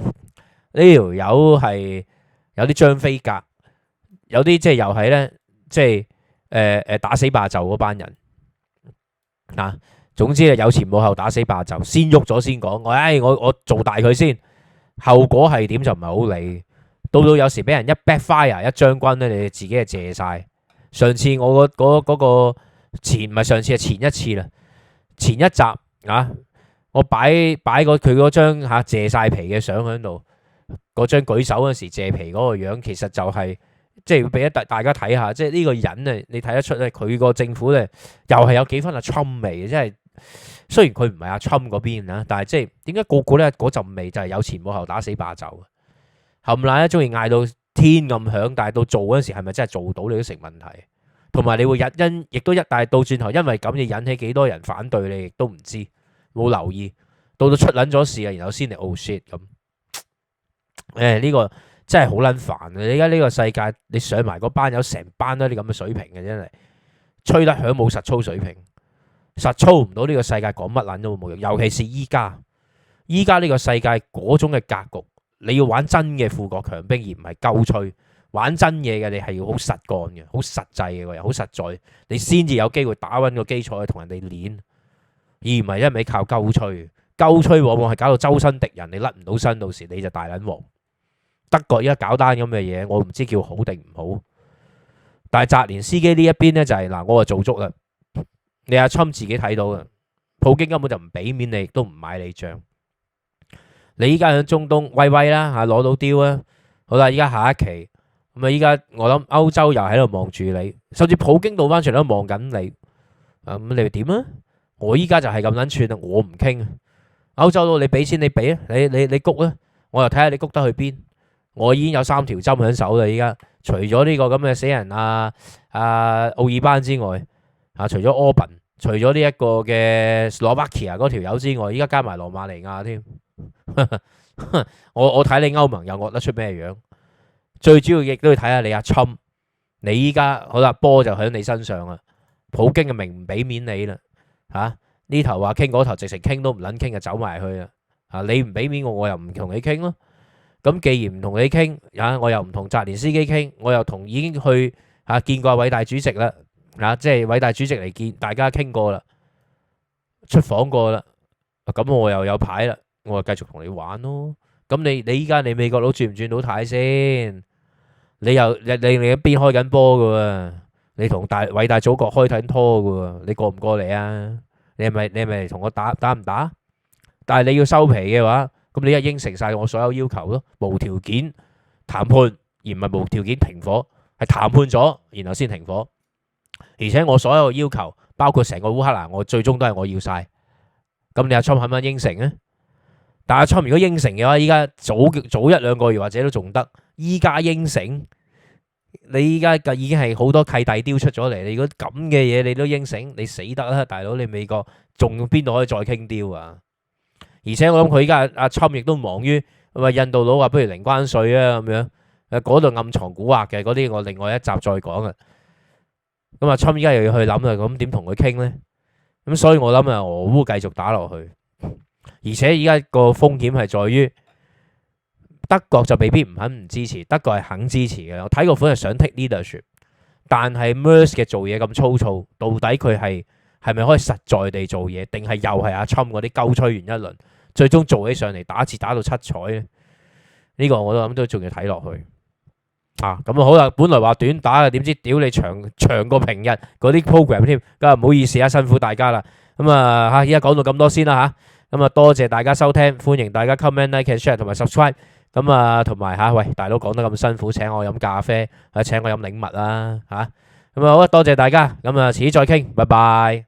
條友係有啲張飛格，有啲即係又係咧，即係打死霸就嗰班人啊。總之有前冇後，打死霸就，先喐咗先講。我做大佢先，後果係點就唔係好理。到有時俾人一 backfire 一將軍咧，你自己係謝晒。上次我嗰個唔係上次係前一次啦。前一集我擺佢嗰張謝晒皮嘅相喺度，嗰張舉手嗰時謝皮嗰個樣，其實就係即係俾大家睇下，即係呢個人啊，你睇得出咧，佢個政府咧又係有幾分阿侵味嘅，即係雖然佢唔係阿侵嗰邊啊，但係即係點解個咧嗰陣味就係有前冇後，打死霸就冚唪唥咧，中意嗌到天咁響，但係到做嗰時係咪真係做到，你都成問題。同埋你會亦都但係到轉頭，因為咁而引起幾多人反對你，亦都唔知冇留意，到出撚咗事啊，然後先嚟oh shit咁。呢個真係好撚煩啊！你而家呢個世界，你上埋嗰班有成班都啲咁嘅水平嘅，真係吹得響冇實操水平，實操唔到呢個世界講乜撚都冇用。尤其是依家呢個世界嗰種嘅格局，你要玩真嘅富國強兵，而唔係鳩吹。玩真嘢嘅，你係要好實幹嘅，好實際嘅，又好實在，你先至有機會打穩個基礎去同人哋練，而唔係一味靠鳩吹。鳩吹往往係搞到周身敵人，你甩唔到身，到時你就大撚鑊。德國而家搞單咁嘅嘢，我唔知叫好定唔好。但係澤連斯基呢一邊呢，就係我就做足啦。你阿侵自己睇到嘅，普京根本就唔俾面你，亦都唔買你帳。你依家喺中東威威啦攞到雕啊！好啦，依家下一期。咁啊！依家我諗歐洲又喺度望住你，甚至普京倒翻出嚟都望緊你。咁你哋點啊？我依家就係咁撚串啊！我唔傾啊！歐洲佬你俾錢你俾啊！你谷啊！我又睇下你谷得去邊。我已經有3條針喺手啦！依家除咗呢個咁嘅死人奧爾班之外，除咗柯賓，除咗呢一個嘅斯洛伐克嗰條友之外，依家加埋羅馬尼亞添。我睇你歐盟又惡得出咩樣？最主要亦都要睇下你阿侵你依家好啦，波就喺你身上啦。普京就明唔俾面你啦，嚇呢頭話傾，嗰頭直情傾都唔撚傾就走埋去啦。你唔俾面我，我又唔同你傾咯。咁既然唔同你傾，我又唔同澤連斯基傾，我又同已經去見過偉大主席啦，即係偉大主席嚟見大家傾過啦，出訪過啦，咁我又有牌啦，我就繼續同你玩咯。咁你依家你美國佬轉唔轉到軚先？你又你另一邊開緊波噶喎，你同偉大祖國開緊拖噶喎，你過唔過嚟啊？你係咪嚟同我打唔打？但係你要收皮嘅話，咁你一應承晒我所有要求咯，無條件談判，而唔係無條件停火，係談判咗然後先停火。而且我所有要求，包括成個烏克蘭，我最終都係我要晒。咁你阿侵肯唔肯應承啊？但阿侵如果應承嘅話，依家早一兩個月或者都仲得。依家應承，你依家已經係好多契弟丟出咗嚟。你如果咁嘅嘢你都應承，你死得啦，大佬！你美國仲邊度可以再傾丟啊？而且我諗佢依家阿侵亦都忙於話印度佬話不如零關稅啊咁樣，嗰度暗藏蠱惑嘅嗰啲，我另外一集再講啊。咁阿侵依家又要去諗啦，咁點同佢傾呢？咁所以我諗啊，俄烏繼續打落去，而且依家個風險係在於德國就未必唔肯唔支持，德國係肯支持嘅。我睇個款係想 take leadership，但係 Merz 嘅做嘢咁粗糙，到底佢係咪可以實在地做嘢，定係又係阿侵嗰啲鳩吹完一輪，最終做起上嚟打字打到七彩咧？呢個我都諗都仲要睇落去。咁好啦，本來話短打嘅，點知屌你長過平日嗰啲 program 添，咁唔好意思辛苦大家啦。咁依家講到咁多先啦吓，咁多謝大家收聽，歡迎大家 comment like share 同埋 subscribe。咁同埋喂，大佬講得咁辛苦，請我飲咖啡，請我飲檸蜜啦吓。咁好啊，多謝大家，咁遲啲再傾，拜拜。